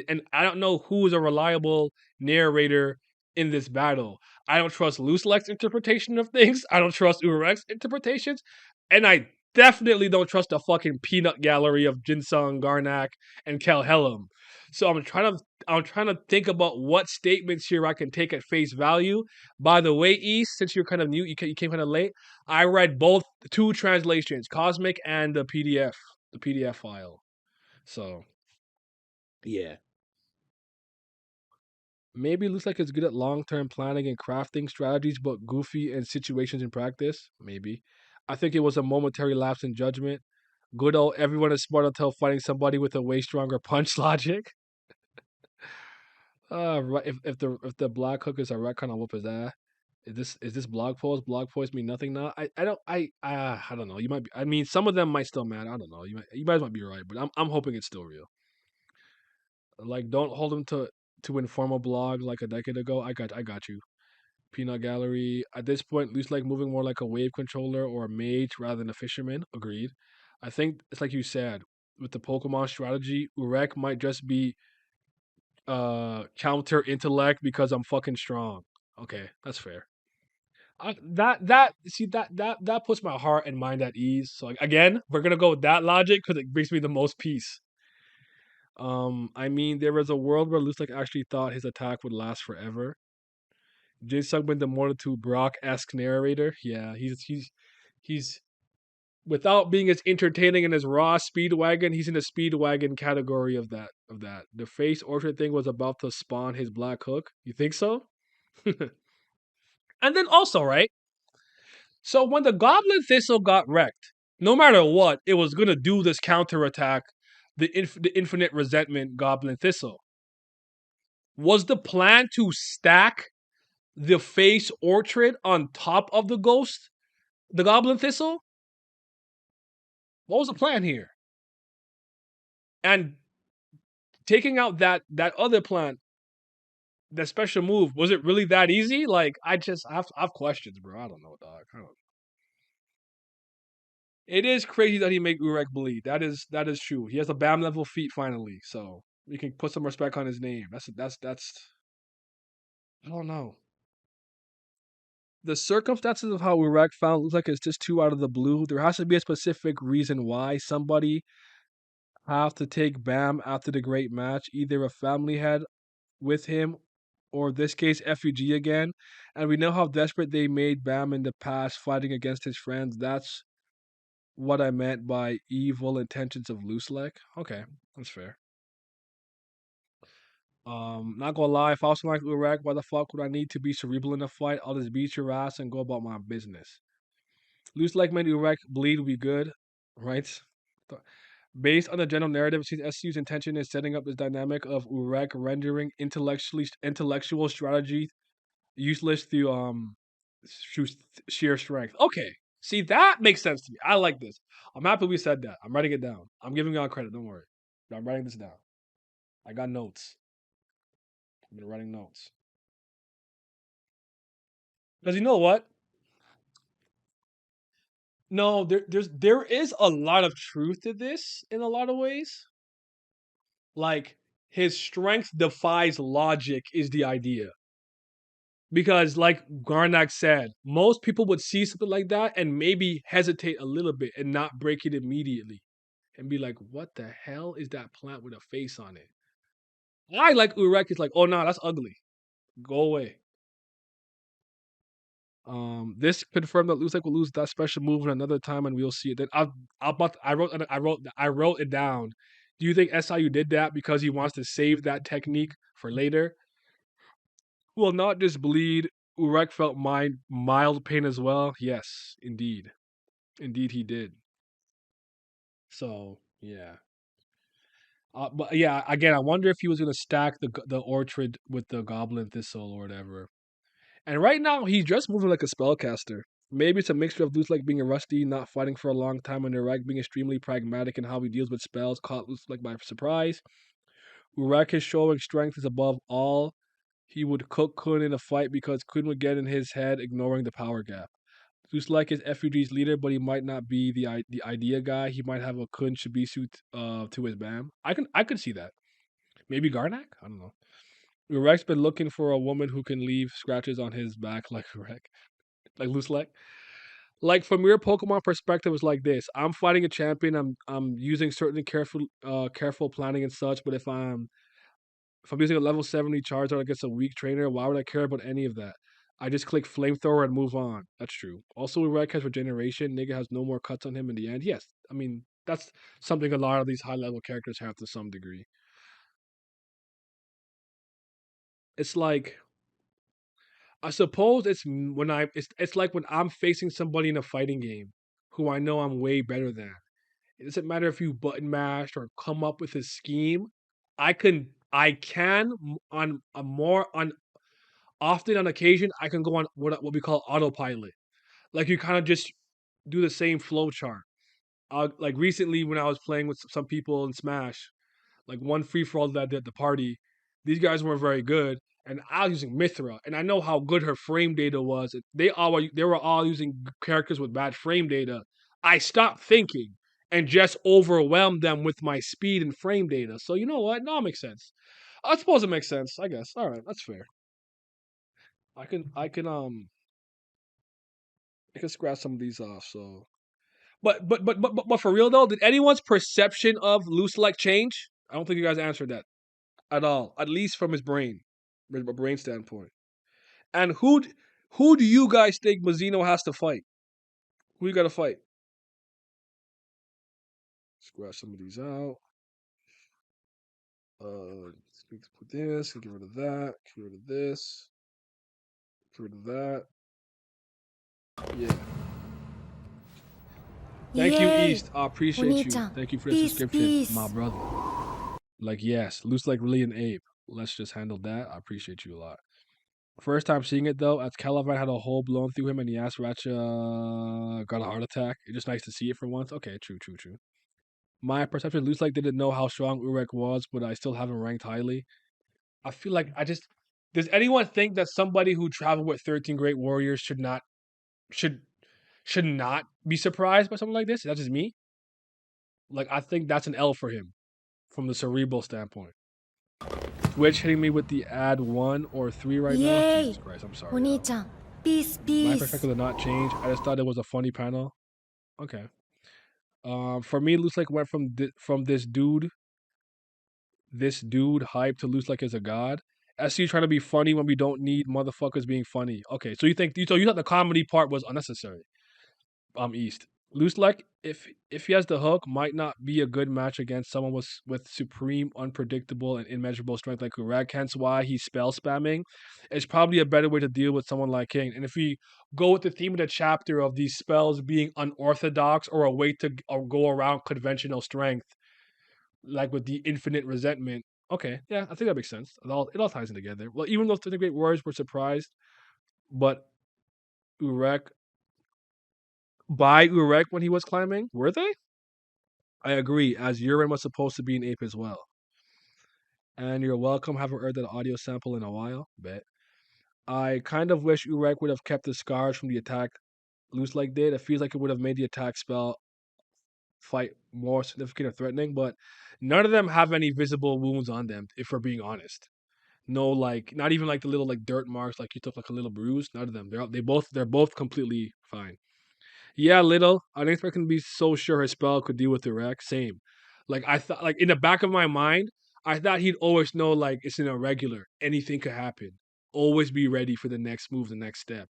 A: And I don't know who is a reliable narrator in this battle. I don't trust Lucelec's interpretation of things. I don't trust Urek's interpretations. And I definitely don't trust the fucking peanut gallery of Jinsung, Garnak, and Calhelm. So I'm trying to think about what statements here I can take at face value. By the way, East, since you're kind of new, you came kind of late. I read both two translations, Cosmic and the PDF file. So yeah, maybe it looks like it's good at long-term planning and crafting strategies, but goofy in situations in practice. Maybe. I think it was a momentary lapse in judgment. Good old everyone is smart until fighting somebody with a way stronger punch logic. If the black hook is a retcon, I'll whoop his ass. Is this blog post? Blog posts mean nothing now. I don't know. You might be. I mean, some of them might still matter. I don't know. You guys might be right, but I'm hoping it's still real. Like, don't hold him to informal blog like a decade ago. I got you. Peanut Gallery. At this point, looks like moving more like a wave controller or a mage rather than a fisherman. Agreed. I think it's like you said with the Pokemon strategy. Urek might just be counter intellect because I'm fucking strong. Okay, that's fair. That see that puts my heart and mind at ease. So, like, again, we're gonna go with that logic because it brings me the most peace. I mean, there was a world where Luslec actually thought his attack would last forever. Jin Sungmin, the more to Brock-esque narrator. Yeah, he's without being as entertaining in his raw Speedwagon, he's in the Speedwagon category of that. The face orchard thing was about to spawn his black hook. You think so? And then also, right? So when the Goblin Thistle got wrecked, no matter what, it was gonna do this counterattack, the infinite resentment Goblin Thistle. Was the plan to stack the face orchard on top of the ghost, the Goblin Thistle? What was the plan here? And taking out that other plant, that special move, was it really that easy? Like, I have questions, bro. I don't know, dog. I don't. It is crazy that he made Urek bleed. That is true. He has a BAM level feat finally, so we can put some respect on his name. That's. I don't know. The circumstances of how Urek found looks like it's just too out of the blue. There has to be a specific reason why somebody have to take Bam after the great match. Either a family head with him, or in this case, FUG again. And we know how desperate they made Bam in the past fighting against his friends. That's what I meant by evil intentions of Luslec. Okay, that's fair. Not gonna lie, if I was like Urek, why the fuck would I need to be cerebral in a fight? I'll just beat your ass and go about my business. Luslec made Urek bleed would be good, right? Based on the general narrative, it seems SU's intention is setting up this dynamic of Urek rendering intellectual strategy useless through through sheer strength. Okay, see, that makes sense to me. I like this. I'm happy we said that. I'm writing it down. I'm giving y'all credit. Don't worry. I'm writing this down. I got notes. I've been writing notes because you know what? No, there is a lot of truth to this in a lot of ways. Like, his strength defies logic is the idea. Because, like Garnak said, most people would see something like that and maybe hesitate a little bit and not break it immediately and be like, "What the hell is that plant with a face on it?" I like Urek is like, "Oh no, that's ugly. Go away." This confirmed that Lusek will lose that special move in another time, and we'll see it. Then I wrote it down. Do you think SIU did that because he wants to save that technique for later? Will not just bleed. Urek felt mild pain as well. Yes, indeed. Indeed, he did. So, yeah. But yeah, again, I wonder if he was gonna stack the orchard with the goblin thistle or whatever. And right now, he's just moving like a spellcaster. Maybe it's a mixture of Luke like being a rusty, not fighting for a long time, and Urek being extremely pragmatic in how he deals with spells, caught Luke like by surprise. Urek is showing strength is above all. He would cook Kun in a fight because Kun would get in his head, ignoring the power gap. Like is FUG's leader, but he might not be the idea guy. He might have a Kun Shibisu to his BAM. I could see that. Maybe Garnak? I don't know. Urek's been looking for a woman who can leave scratches on his back like Urek. Like Luslec. Like, from your Pokemon perspective, it's like this. I'm fighting a champion, I'm using certain careful planning and such, but if I'm using a level 70 Charizard against a weak trainer, why would I care about any of that? I just click flamethrower and move on. That's true. Also, Red has regeneration. Nigga has no more cuts on him in the end. Yes, I mean that's something a lot of these high level characters have to some degree. It's like, I suppose it's like when I'm facing somebody in a fighting game who I know I'm way better than. It doesn't matter if you button mash or come up with a scheme. I can I can on a more on often on occasion I can go on what we call autopilot. Like you kind of just do the same flow chart. Like recently when I was playing with some people in Smash, like one free for all that I did at the party, these guys weren't very good, and I was using Mithra, and I know how good her frame data was. They were all using characters with bad frame data. I stopped thinking and just overwhelmed them with my speed and frame data. So you know what? No, it makes sense. I suppose it makes sense. I guess. All right, that's fair. I can scratch some of these off. So, but for real though, did anyone's perception of Luslec change? I don't think you guys answered that at all. At least from his brain, from a brain standpoint. And who do you guys think Mazino has to fight? Who you got to fight? Scratch some of these out. Let's put this. Get rid of that. Get rid of this. Get rid of that. Yeah. Thank you, East. I appreciate you. Thank you for the subscription, my brother. Like, yes, looks like really an ape. Let's just handle that. I appreciate you a lot. First time seeing it though, as Caliban had a hole blown through him and the ass Ratcha got a heart attack. It's just nice to see it for once. Okay, true, true, true. My perception, looks like didn't know how strong Urek was, but I still have him ranked highly. I feel like does anyone think that somebody who traveled with 13 great warriors should should not be surprised by something like this? That's just me. Like I think that's an L for him from the cerebral standpoint. Twitch hitting me with the add 1 or 3 right now. Jesus Christ, I'm sorry. My perspective did not change. I just thought it was a funny panel. Okay. For me, looks like went from this dude hyped to looks like is a god. SC trying to be funny when we don't need motherfuckers being funny. Okay, so you thought the comedy part was unnecessary. East. Luslec, if he has the hook, might not be a good match against someone with supreme, unpredictable, and immeasurable strength like Urek. Hence why he's spell spamming. It's probably a better way to deal with someone like King. And if we go with the theme of the chapter of these spells being unorthodox or a way to go around conventional strength, like with the infinite resentment. Okay, yeah, I think that makes sense. It all ties in together. Well, even though the great words were surprised, but Urek by Urek when he was climbing, were they? I agree, as Urine was supposed to be an ape as well. And you're welcome. Haven't heard that audio sample in a while. Bet. I kind of wish Urek would have kept the scars from the attack loose like did. It feels like it would have made the attack spell fight more significant or threatening, but none of them have any visible wounds on them, if we're being honest. No, like not even like the little like dirt marks, like you took like a little bruise. None of them. They're both completely fine. Yeah, little. I didn't expect him to be so sure his spell could deal with the wreck. Same. Like I thought, like in the back of my mind, I thought he'd always know like it's an irregular. Anything could happen. Always be ready for the next move, the next step.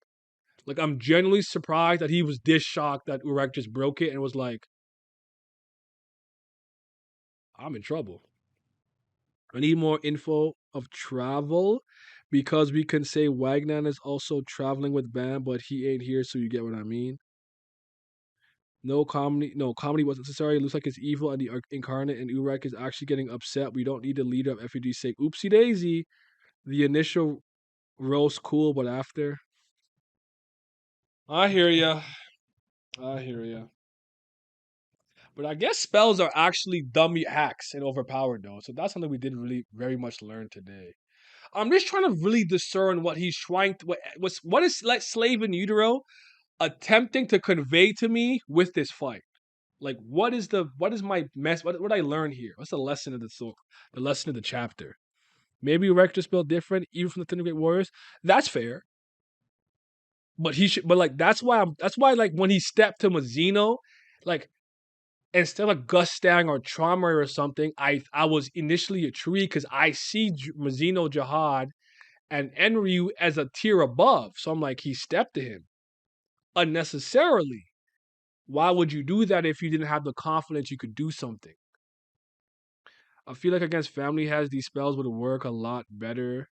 A: Like I'm genuinely surprised that he was this shocked that Urek just broke it and was like, I'm in trouble. I need more info of travel because we can say Wagnan is also traveling with Bam, but he ain't here, so you get what I mean. No comedy was necessary. It looks like it's evil, and the incarnate and Urek is actually getting upset. We don't need the leader of FUD's sake. Oopsie daisy. The initial roast cool, but after. I hear ya. I hear ya. But I guess spells are actually dummy hacks and overpowered though. So that's something we did really very much learn today. I'm just trying to really discern what he's trying to what is like slave in utero attempting to convey to me with this fight. Like what is my mess? What I learn here? What's the lesson of the lesson of the chapter? Maybe Rex just built different, even from the Thunder Great Warriors. That's fair. But he should but like that's why like when he stepped to Mazino, like instead of Gustang or Trauma or something, I was initially intrigued because I see Mazino Jihad and Enryu as a tier above. So I'm like, he stepped to him unnecessarily. Why would you do that if you didn't have the confidence you could do something? I feel like against Family has these spells would work a lot better,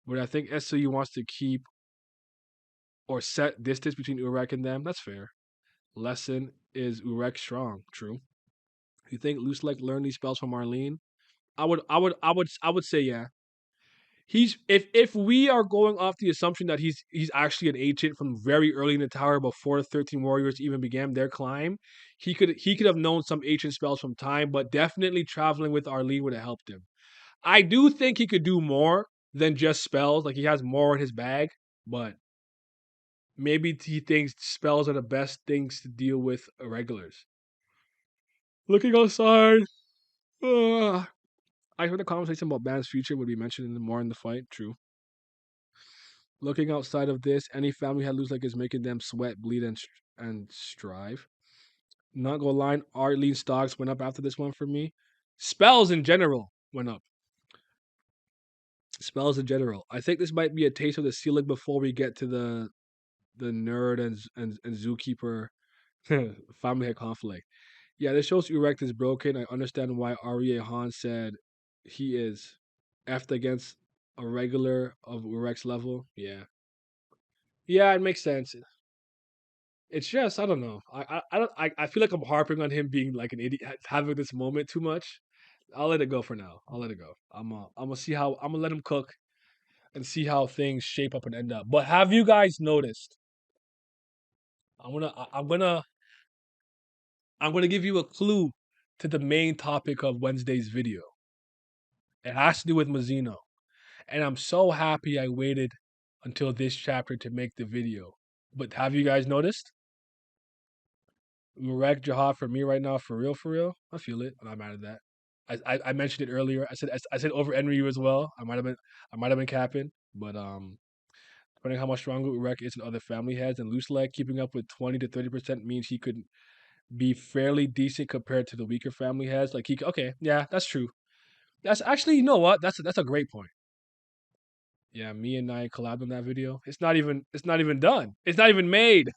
A: but I think SCU wants to keep or set distance between Urek and them. That's fair. Lesson is Urek strong. True. You think Luslec learned these spells from Marlene? I would say yeah. He's if we are going off the assumption that he's actually an ancient from very early in the tower before the 13 warriors even began their climb, he could have known some ancient spells from time, but definitely traveling with Arlene would have helped him. I do think he could do more than just spells. Like he has more in his bag, but maybe he thinks spells are the best things to deal with irregulars. Looking outside, I heard the conversation about Ban's future would be mentioned more in the fight. True. Looking outside of this, any family had Luslec is making them sweat, bleed, and strive. Not gonna lie, Arlene stocks went up after this one for me. Spells in general went up. Spells in general. I think this might be a taste of the ceiling before we get to the nerd and zookeeper family head conflict. Yeah, this shows Erect is broken. I understand why Aria Han said he is effed against a regular of Urec's level. Yeah. Yeah, it makes sense. It's just I don't know. I feel like I'm harping on him being like an idiot having this moment too much. I'll let it go for now. I'll let it go. I'm gonna see how I'm gonna let him cook and see how things shape up and end up. But have you guys noticed? I'm gonna I- I'm gonna give you a clue to the main topic of Wednesday's video. It has to do with Mazino. And I'm so happy I waited until this chapter to make the video. But have you guys noticed? Murek Jihad for me right now, for real, for real. I feel it. I'm not mad at that. I mentioned it earlier. I said over Enryu as well. I might have been capping, but depending how much stronger Urek is in other family heads and Luslec, keeping up with 20 to 30% means he could be fairly decent compared to the weaker family heads. Like okay, yeah, that's true. That's actually, you know what? That's a great point. Yeah, me and I collabed on that video. It's not even done. It's not even made.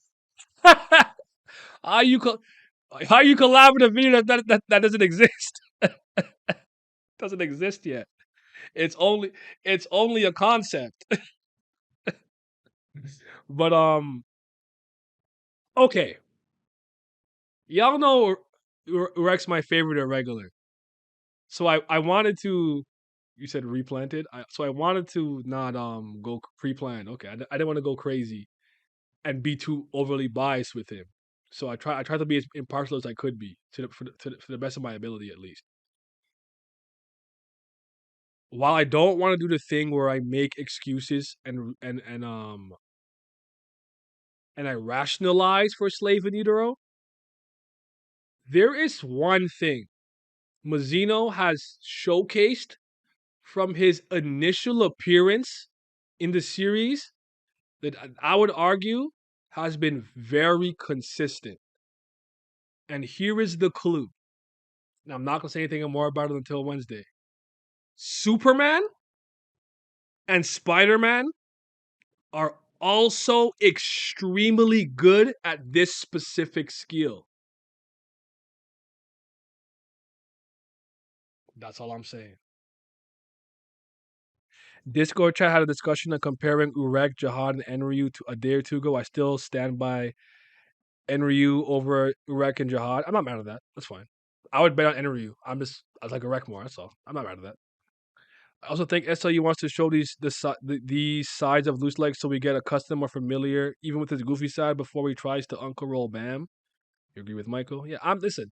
A: how you co- how you collab with a video that doesn't exist? Doesn't exist yet. It's only it's only a concept. But okay. Y'all know Rex my favorite irregular. So I wanted to you said replanted. So I wanted to not go pre-planned. Okay, I didn't want to go crazy and be too overly biased with him. So I tried to be as impartial as I could be to the best of my ability at least. While I don't want to do the thing where I make excuses and I rationalize for slave in utero, there is one thing Mazino has showcased from his initial appearance in the series that I would argue has been very consistent. And here is the clue. Now, I'm not going to say anything more about it until Wednesday. Superman and Spider Man are also extremely good at this specific skill. That's all I'm saying. Discord chat had a discussion on comparing Urek, Jihad, and Enryu to a day or two ago. I still stand by Enryu over Urek and Jihad. I'm not mad at that. That's fine. I would bet on Enryu. I like Urek more. That's all. I'm not mad at that. I also think SLU wants to show these sides of Luslec so we get accustomed or familiar, even with his goofy side, before he tries to Uncle Roll Bam. You agree with Michael? Yeah, listen.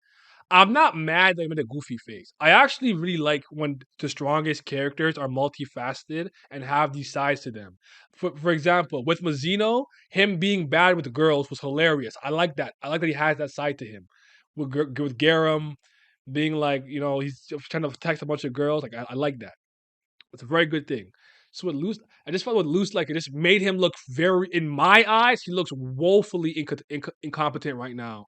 A: I'm not mad that he made a goofy face. I actually really like when the strongest characters are multifaceted and have these sides to them. For example, with Mazino, him being bad with the girls was hilarious. I like that. I like that he has that side to him. With Garam being like, he's trying to text a bunch of girls. Like I like that. It's a very good thing. So with I just felt with Luslec, it just made him look very, in my eyes, he looks woefully incompetent right now,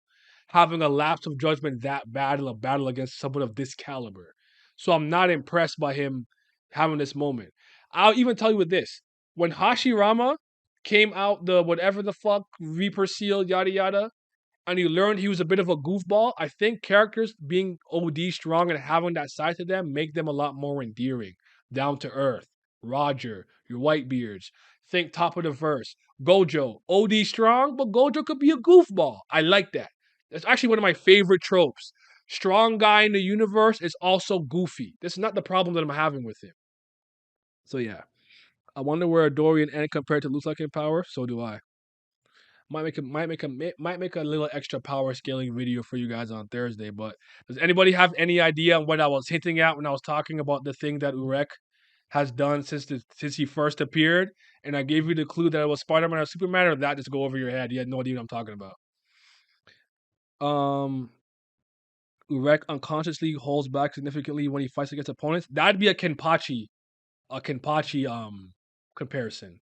A: having a lapse of judgment that bad in a battle against someone of this caliber. So I'm not impressed by him having this moment. I'll even tell you with this: when Hashirama came out the whatever the fuck Reaper Seal yada yada, and you learned he was a bit of a goofball, I think characters being OD strong and having that side to them make them a lot more endearing, down to earth. Roger, your Whitebeards. Think top of the verse. Gojo, OD strong, but Gojo could be a goofball. I like that. That's actually one of my favorite tropes. strong guy in the universe is also goofy. This is not the problem that I'm having with him. So yeah, I wonder where Dorian and compared to Luslec in power. So do I. Might make a little extra power scaling video for you guys on Thursday. But does anybody have any idea on what I was hinting at when I was talking about the thing that Urek has done since he first appeared? And I gave you the clue that it was Spider-Man or Superman, or that just go over your head? You had no idea what I'm talking about. Urek unconsciously holds back significantly when he fights against opponents. That'd be a Kenpachi comparison.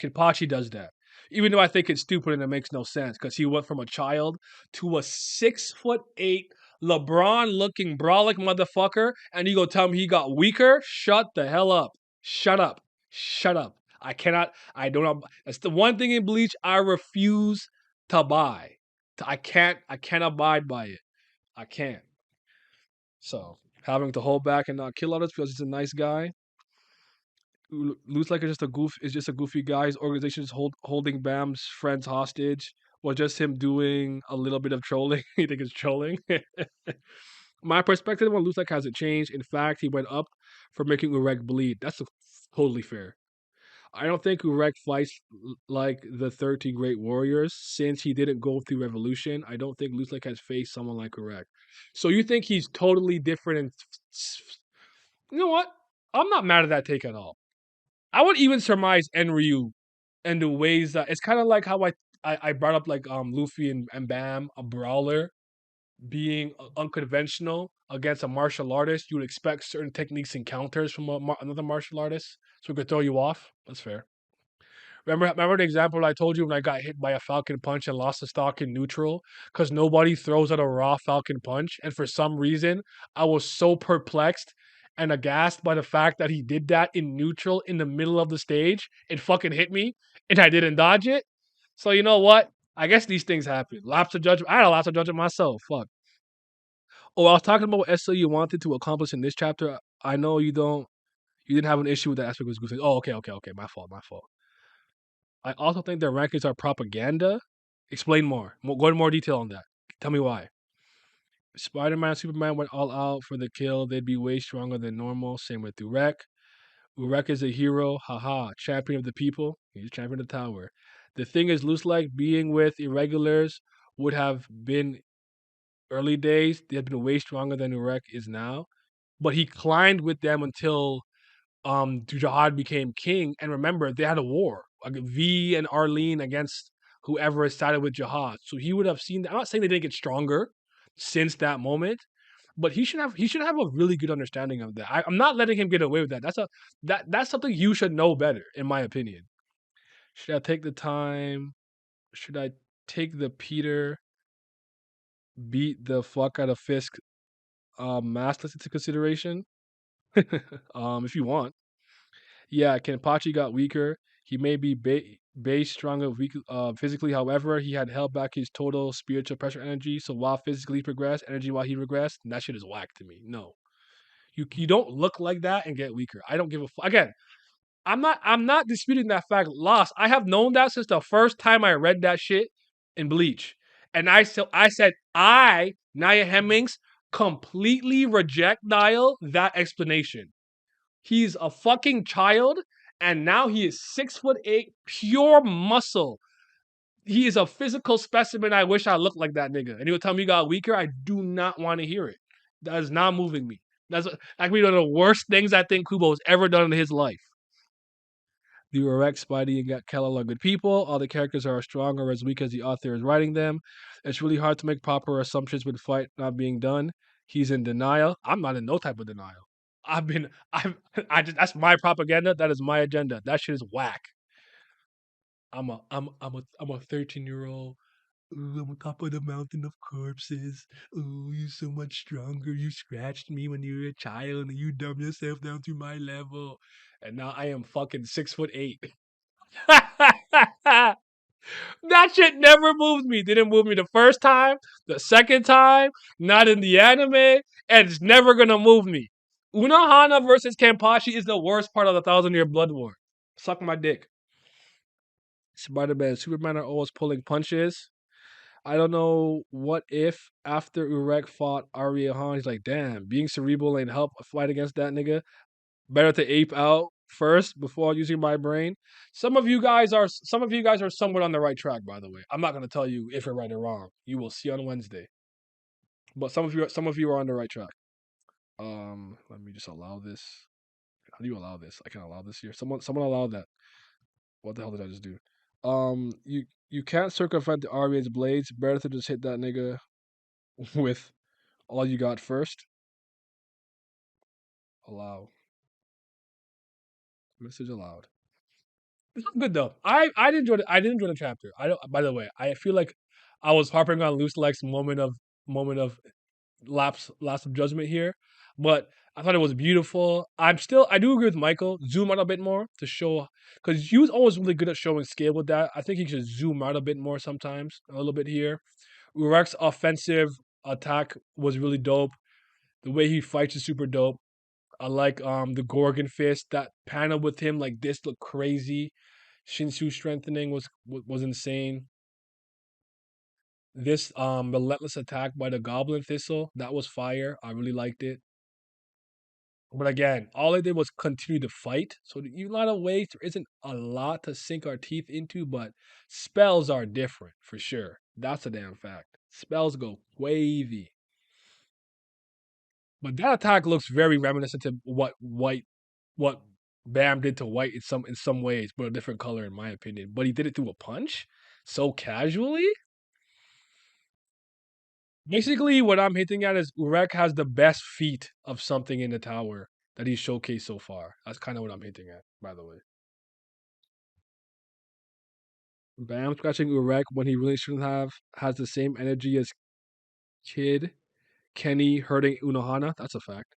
A: Kenpachi does that. Even though I think it's stupid and it makes no sense because he went from a child to a 6'8" LeBron looking brolic motherfucker, and you go tell me he got weaker? Shut the hell up. Shut up. Shut up. I don't. That's the one thing in Bleach I refuse to buy. I can't abide by it. I can't. So having to hold back and not kill others because he's a nice guy. Looks like it's just a goofy guy. His organization is holding Bam's friends hostage, or just him doing a little bit of trolling. You think it's trolling? My perspective on Luslec hasn't changed. In fact, he went up for making Urek bleed. That's totally fair. I don't think Urek fights like the 13 Great Warriors since he didn't go through Revolution. I don't think Luslec has faced someone like Urek. So you think he's totally different? And you know what? I'm not mad at that take at all. I would even surmise Enryu and the ways that it's kind of like how I brought up like Luffy and Bam, a brawler being unconventional against a martial artist. You would expect certain techniques and counters from another martial artist, so it could throw you off. That's fair. Remember the example I told you when I got hit by a Falcon Punch and lost the stock in neutral? Because nobody throws out a raw Falcon Punch. And for some reason, I was so perplexed and aghast by the fact that he did that in neutral in the middle of the stage. It fucking hit me and I didn't dodge it. So you know what? I guess these things happen. Lapse of judgment. I had a lapse of judgment myself. Fuck. Oh, I was talking about what SOU wanted to accomplish in this chapter. I know you didn't have an issue with that aspect of goofy. Oh, okay. My fault. I also think their rankings are propaganda. Explain more. Go into more detail on that. Tell me why. Spider-Man, Superman went all out for the kill. They'd be way stronger than normal. Same with Urek. Urek is a hero. Haha. Champion of the people. He's champion of the tower. The thing is, Luslec being with irregulars would have been early days. They had been way stronger than Urek is now. But he climbed with them until Jihad became king. And remember, they had a war. Like V and Arlene against whoever sided with Jihad. So he would have seen that. I'm not saying they didn't get stronger since that moment, but he should have a really good understanding of that. I'm not letting him get away with that. That's something you should know better, in my opinion. Should I take the time? Should I take the Peter beat the fuck out of Fisk maskless into consideration? If you want. Yeah, Kenpachi got weaker. He may be base stronger physically. However, he had held back his total spiritual pressure energy. So while physically progressed, energy while he regressed, that shit is whack to me. No, you don't look like that and get weaker. I don't give a fuck. Again, I'm not disputing that fact. Lost. I have known that since the first time I read that shit in Bleach, and I said Nia Hemmings completely reject Niall that explanation. He's a fucking child, and now he is 6'8", pure muscle. He is a physical specimen. I wish I looked like that nigga. And he would tell me he got weaker. I do not want to hear it. That is not moving me. That's like one of the worst things I think Kubo has ever done in his life. The Urek, Spidey, and Kellel are good people. All the characters are as strong or as weak as the author is writing them. It's really hard to make proper assumptions with fight not being done. He's in denial. I'm not in no type of denial. That's my propaganda. That is my agenda. That shit is whack. I'm a 13-year-old. Ooh, I'm on top of the mountain of corpses. Ooh, you're so much stronger. You scratched me when you were a child and you dumbed yourself down to my level. And now I am fucking 6'8". That shit never moved me. Didn't move me the first time, the second time, not in the anime, and it's never gonna move me. Unohana versus Kenpachi is the worst part of the 1,000-Year Blood War. Suck my dick. Spider-Man and Superman are always pulling punches. I don't know what if after Urek fought Arya Han, he's like, damn, being cerebral ain't help a fight against that nigga. Better to ape out first before using my brain. Some of you guys are somewhat on the right track, by the way. I'm not gonna tell you if you're right or wrong. You will see on Wednesday. But some of you are on the right track. Let me just allow this. How do you allow this? I can't allow this here. Someone allow that. What the hell did I just do? You can't circumvent the Arya's blades. Better to just hit that nigga with all you got first. Allow. Message allowed. It's good though. I did enjoy it. I did enjoy the chapter. I don't. By the way, I feel like I was harping on Luslec moment of lapse of judgment here, but I thought it was beautiful. I do agree with Michael. Zoom out a bit more to show because he was always really good at showing scale with that. I think he should zoom out a bit more sometimes, a little bit here. Urek's offensive attack was really dope. The way he fights is super dope. I like the Gorgon fist. That panel with him like this looked crazy. Shinsu strengthening was insane. This relentless attack by the Goblin Thistle, that was fire. I really liked it. But again, all I did was continue to fight. So in a lot of ways, there isn't a lot to sink our teeth into, but spells are different for sure. That's a damn fact. Spells go wavy. But that attack looks very reminiscent to what Bam did to White in some ways, but a different color in my opinion. But he did it through a punch so casually. Basically, what I'm hinting at is Urek has the best feat of something in the tower that he's showcased so far. That's kind of what I'm hinting at, by the way. Bam scratching Urek when he really shouldn't have has the same energy as Kid Kenny hurting Unohana. That's a fact.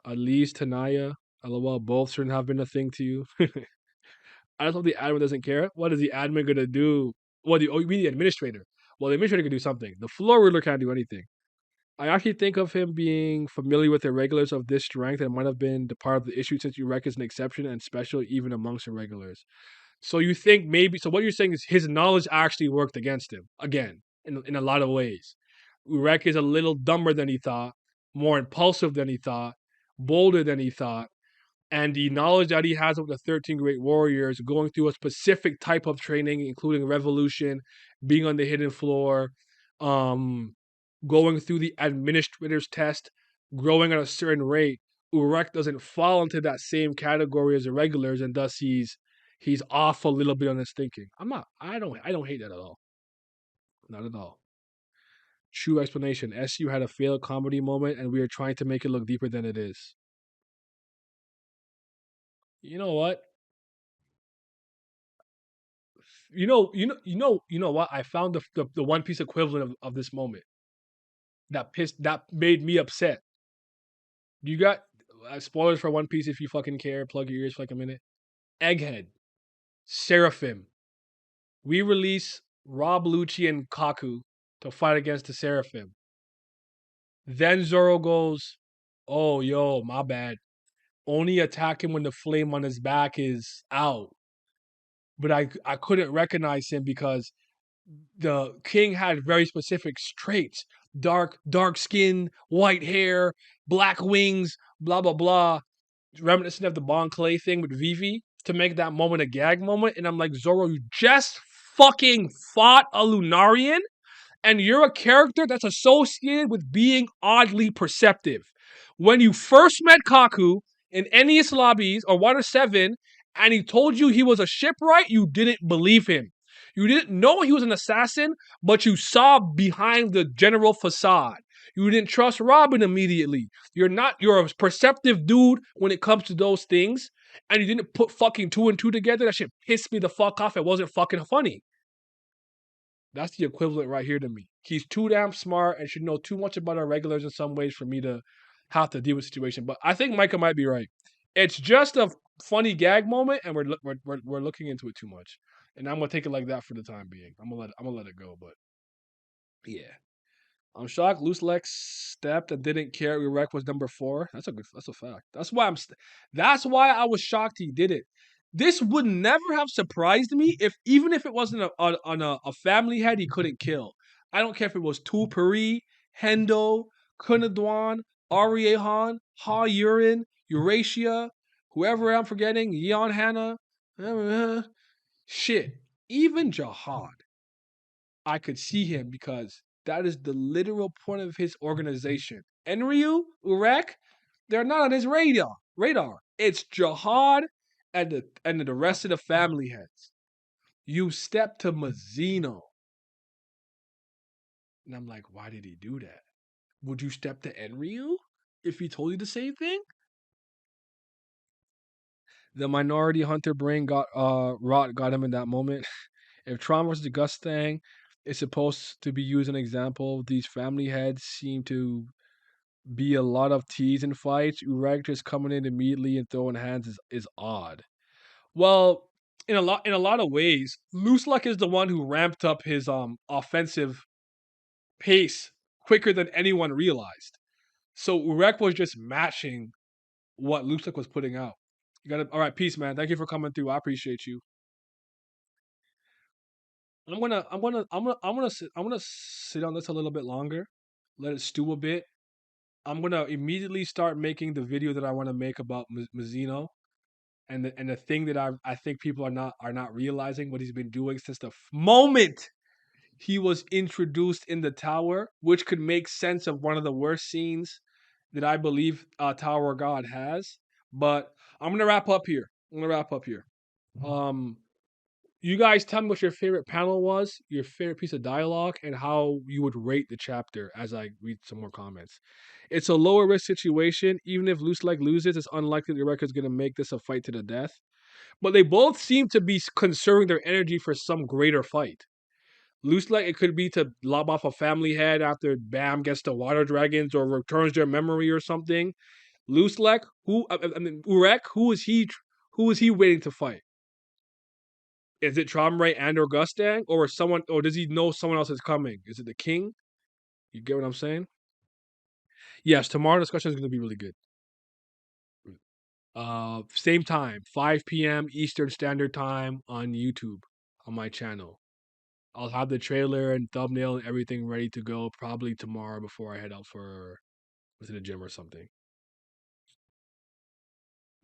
A: Elise, Tanaya, LOL, both shouldn't have been a thing to you. I just hope the admin doesn't care. What is the admin gonna do? You mean the administrator? Well, the administrator can do something. The floor ruler can't do anything. I actually think of him being familiar with irregulars of this strength and might have been the part of the issue since Urek is an exception and special even amongst irregulars. So you think maybe so what you're saying is his knowledge actually worked against him again in a lot of ways. Urek is a little dumber than he thought, more impulsive than he thought, bolder than he thought, and the knowledge that he has of the 13 great warriors going through a specific type of training including revolution, being on the hidden floor, um going through the administrator's test, growing at a certain rate, Urek doesn't fall into that same category as the regulars, and thus he's off a little bit on his thinking. I don't hate that at all. Not at all. True explanation. SU had a failed comedy moment and we are trying to make it look deeper than it is. You know what? You know what? I found the One Piece equivalent of this moment. That made me upset. You got spoilers for One Piece if you fucking care. Plug your ears for like a minute. Egghead, Seraphim. We release Rob Lucci and Kaku to fight against the Seraphim. Then Zoro goes, "Oh, yo, my bad. Only attack him when the flame on his back is out." But I couldn't recognize him because the king had very specific traits: dark skin, white hair, black wings, blah blah blah, reminiscent of the Bon Clay thing with Vivi to make that moment a gag moment. And I'm like, Zoro, you just fucking fought a Lunarian and you're a character that's associated with being oddly perceptive. When you first met Kaku in Ennius lobbies or Water 7 and he told you he was a shipwright, you didn't believe him. You didn't know he was an assassin, but you saw behind the general facade. You didn't trust Robin immediately. You're a perceptive dude when it comes to those things, and you didn't put fucking two and two together. That shit pissed me the fuck off. It wasn't fucking funny. That's the equivalent right here to me. He's too damn smart and should know too much about our regulars in some ways for me to have to deal with the situation. But I think Micah might be right. It's just a funny gag moment, and we're looking into it too much. And I'm gonna take it like that for the time being. I'm gonna let it go. But yeah, I'm shocked. Luslec stepped and didn't care. Urek was number 4. That's a fact. That's why I was shocked he did it. This would never have surprised me if even if it wasn't on a family head he couldn't kill. I don't care if it was Tulpari, Hendo, Kunadwan, Ariehan, Ha Urin, Eurasia, whoever I'm forgetting, Yeon Hannah, shit. Even Jihad, I could see him because that is the literal point of his organization. Enryu, Urek, they're not on his radar. It's Jihad and the rest of the family heads. You step to Mazino. And I'm like, why did he do that? Would you step to Enryu if he told you the same thing? The minority hunter brain got him in that moment. If Tron versus Gustang is supposed to be used as an example, these family heads seem to be a lot of teas and fights. Urag just coming in immediately and throwing hands is odd. Well, in a lot of ways, Luslec is the one who ramped up his offensive pace quicker than anyone realized. So Urek was just matching what Luslec was putting out. You got to all right, peace, man. Thank you for coming through. I appreciate you. I'm gonna sit on this a little bit longer, let it stew a bit. I'm gonna immediately start making the video that I want to make about Mazino and the thing that I think people are not realizing what he's been doing since the moment he was introduced in the tower, which could make sense of one of the worst scenes that I believe Tower of God has. But I'm gonna wrap up here. I'm gonna wrap up here. Um, you guys tell me what your favorite panel was, your favorite piece of dialogue, and how you would rate the chapter as I read some more comments. It's a lower risk situation. Even if Luslec loses, it's unlikely the record's going to make this a fight to the death. But they both seem to be conserving their energy for some greater fight. Luslec, it could be to lob off a family head after Bam gets the water dragons or returns their memory or something. Luslec, I mean Urek, who is he waiting to fight? Is it Tromray and or Gustang, or someone, or does he know someone else is coming? Is it the king? You get what I'm saying? Yes, tomorrow discussion is going to be really good. Same time, 5 p.m. Eastern Standard Time on YouTube on my channel. I'll have the trailer and thumbnail and everything ready to go probably tomorrow before I head out for to the gym or something.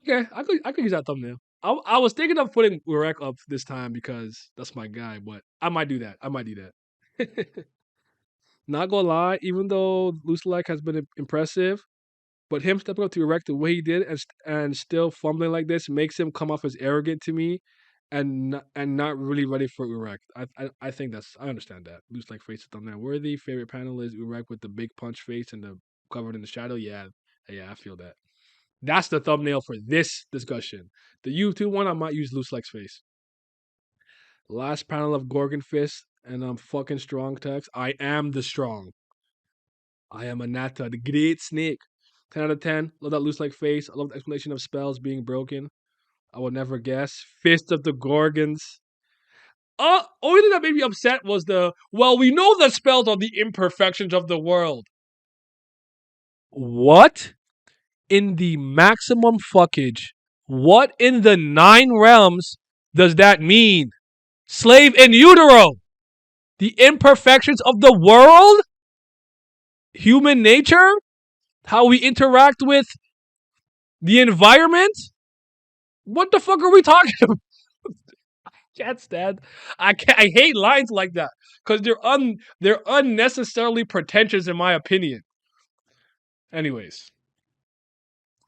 A: Okay, I could use that thumbnail. I was thinking of putting Urek up this time because that's my guy, but I might do that. I might do that. Not gonna lie, even though Luslec has been impressive, but him stepping up to erect the way he did and still fumbling like this makes him come off as arrogant to me, and not really ready for erect. I think that's I understand that. Luslec face is thumbnail worthy. Favorite panel is erect with the big punch face and the covered in the shadow. Yeah, yeah, I feel that. That's the thumbnail for this discussion. The YouTube one, I might use Luslec's face. Last panel of Gorgon Fist, and I'm fucking strong text. I am the strong. I am Anata, the great snake. 10 out of 10. Love that loose like face. I love the explanation of spells being broken. I would never guess. Fist of the Gorgons. Only thing that made me upset was we know that spells are the imperfections of the world. What in the maximum fuckage? What in the 9 realms does that mean? Slave in utero. The imperfections of the world? Human nature? How we interact with the environment? What the fuck are we talking about? Can't stand. I hate lines like that because they're unnecessarily pretentious in my opinion. Anyways,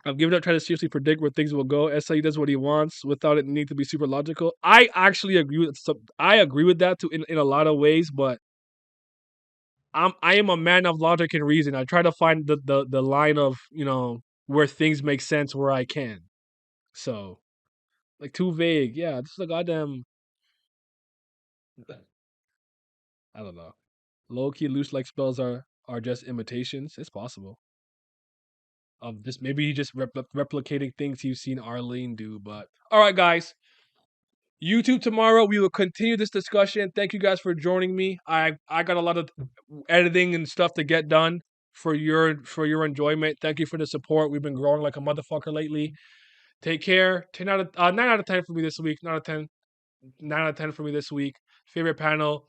A: I've given up trying to seriously predict where things will go. SIE does what he wants without it needing to be super logical. I actually agree with I agree with that too in a lot of ways, but I am a man of logic and reason. I try to find the line of where things make sense where I can. So like too vague. Yeah, this is a goddamn I don't know. Low key loose like spells are just imitations. It's possible of this. Maybe he just replicating things he's seen Arlene do. But all right, guys. YouTube tomorrow. We will continue this discussion. Thank you guys for joining me. I got a lot of editing and stuff to get done for your enjoyment. Thank you for the support. We've been growing like a motherfucker lately. Take care. 9 out of 10 for me this week. 9 out of 10. 9 out of 10 for me this week. Favorite panel.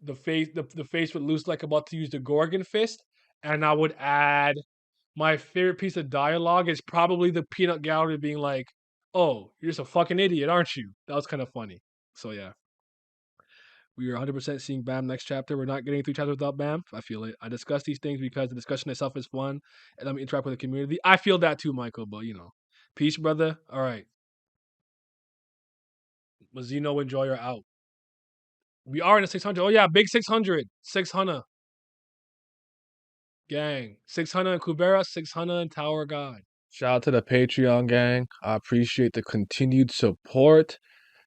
A: the face with Luslec about to use the Gorgon fist, and I would add my favorite piece of dialogue is probably the peanut gallery being like, "Oh, you're just a fucking idiot, aren't you?" That was kind of funny. So yeah, we are 100% seeing Bam next chapter. We're not getting through chapters without Bam. I feel it. I discuss these things because the discussion itself is fun and let me interact with the community. I feel that too, Michael. But peace, brother. All right, Mazino, enjoy your out. We are in the 600. Oh yeah, big 600, 600 gang, 600 in Kubera, 600 in Tower God. Shout out to the Patreon gang. I appreciate the continued support.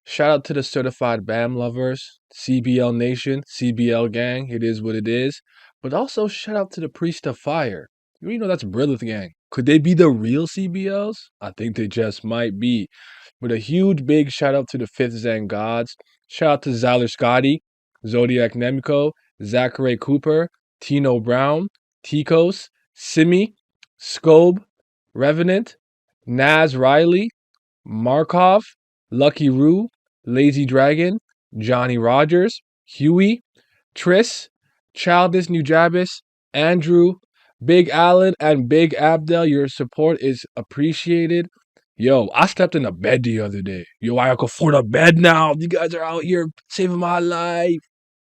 A: Shout out to the certified BAM lovers, CBL Nation, CBL gang. It is what it is. But also shout out to the Priest of Fire. You know that's Brilith gang. Could they be the real CBLs? I think they just might be. But a huge big shout out to the Fifth Zen Gods. Shout out to Zyler Scotty, Zodiac Nemco, Zachary Cooper, Tino Brown, Tikos, Simi, Scobe, Revenant, Naz Riley, Markov, Lucky Roo, Lazy Dragon, Johnny Rogers, Huey, Triss, Childish Nujabis, Andrew, Big Allen, and Big Abdel. Your support is appreciated. Yo, I slept in a bed the other day. Yo, I can afford a bed now. You guys are out here saving my life.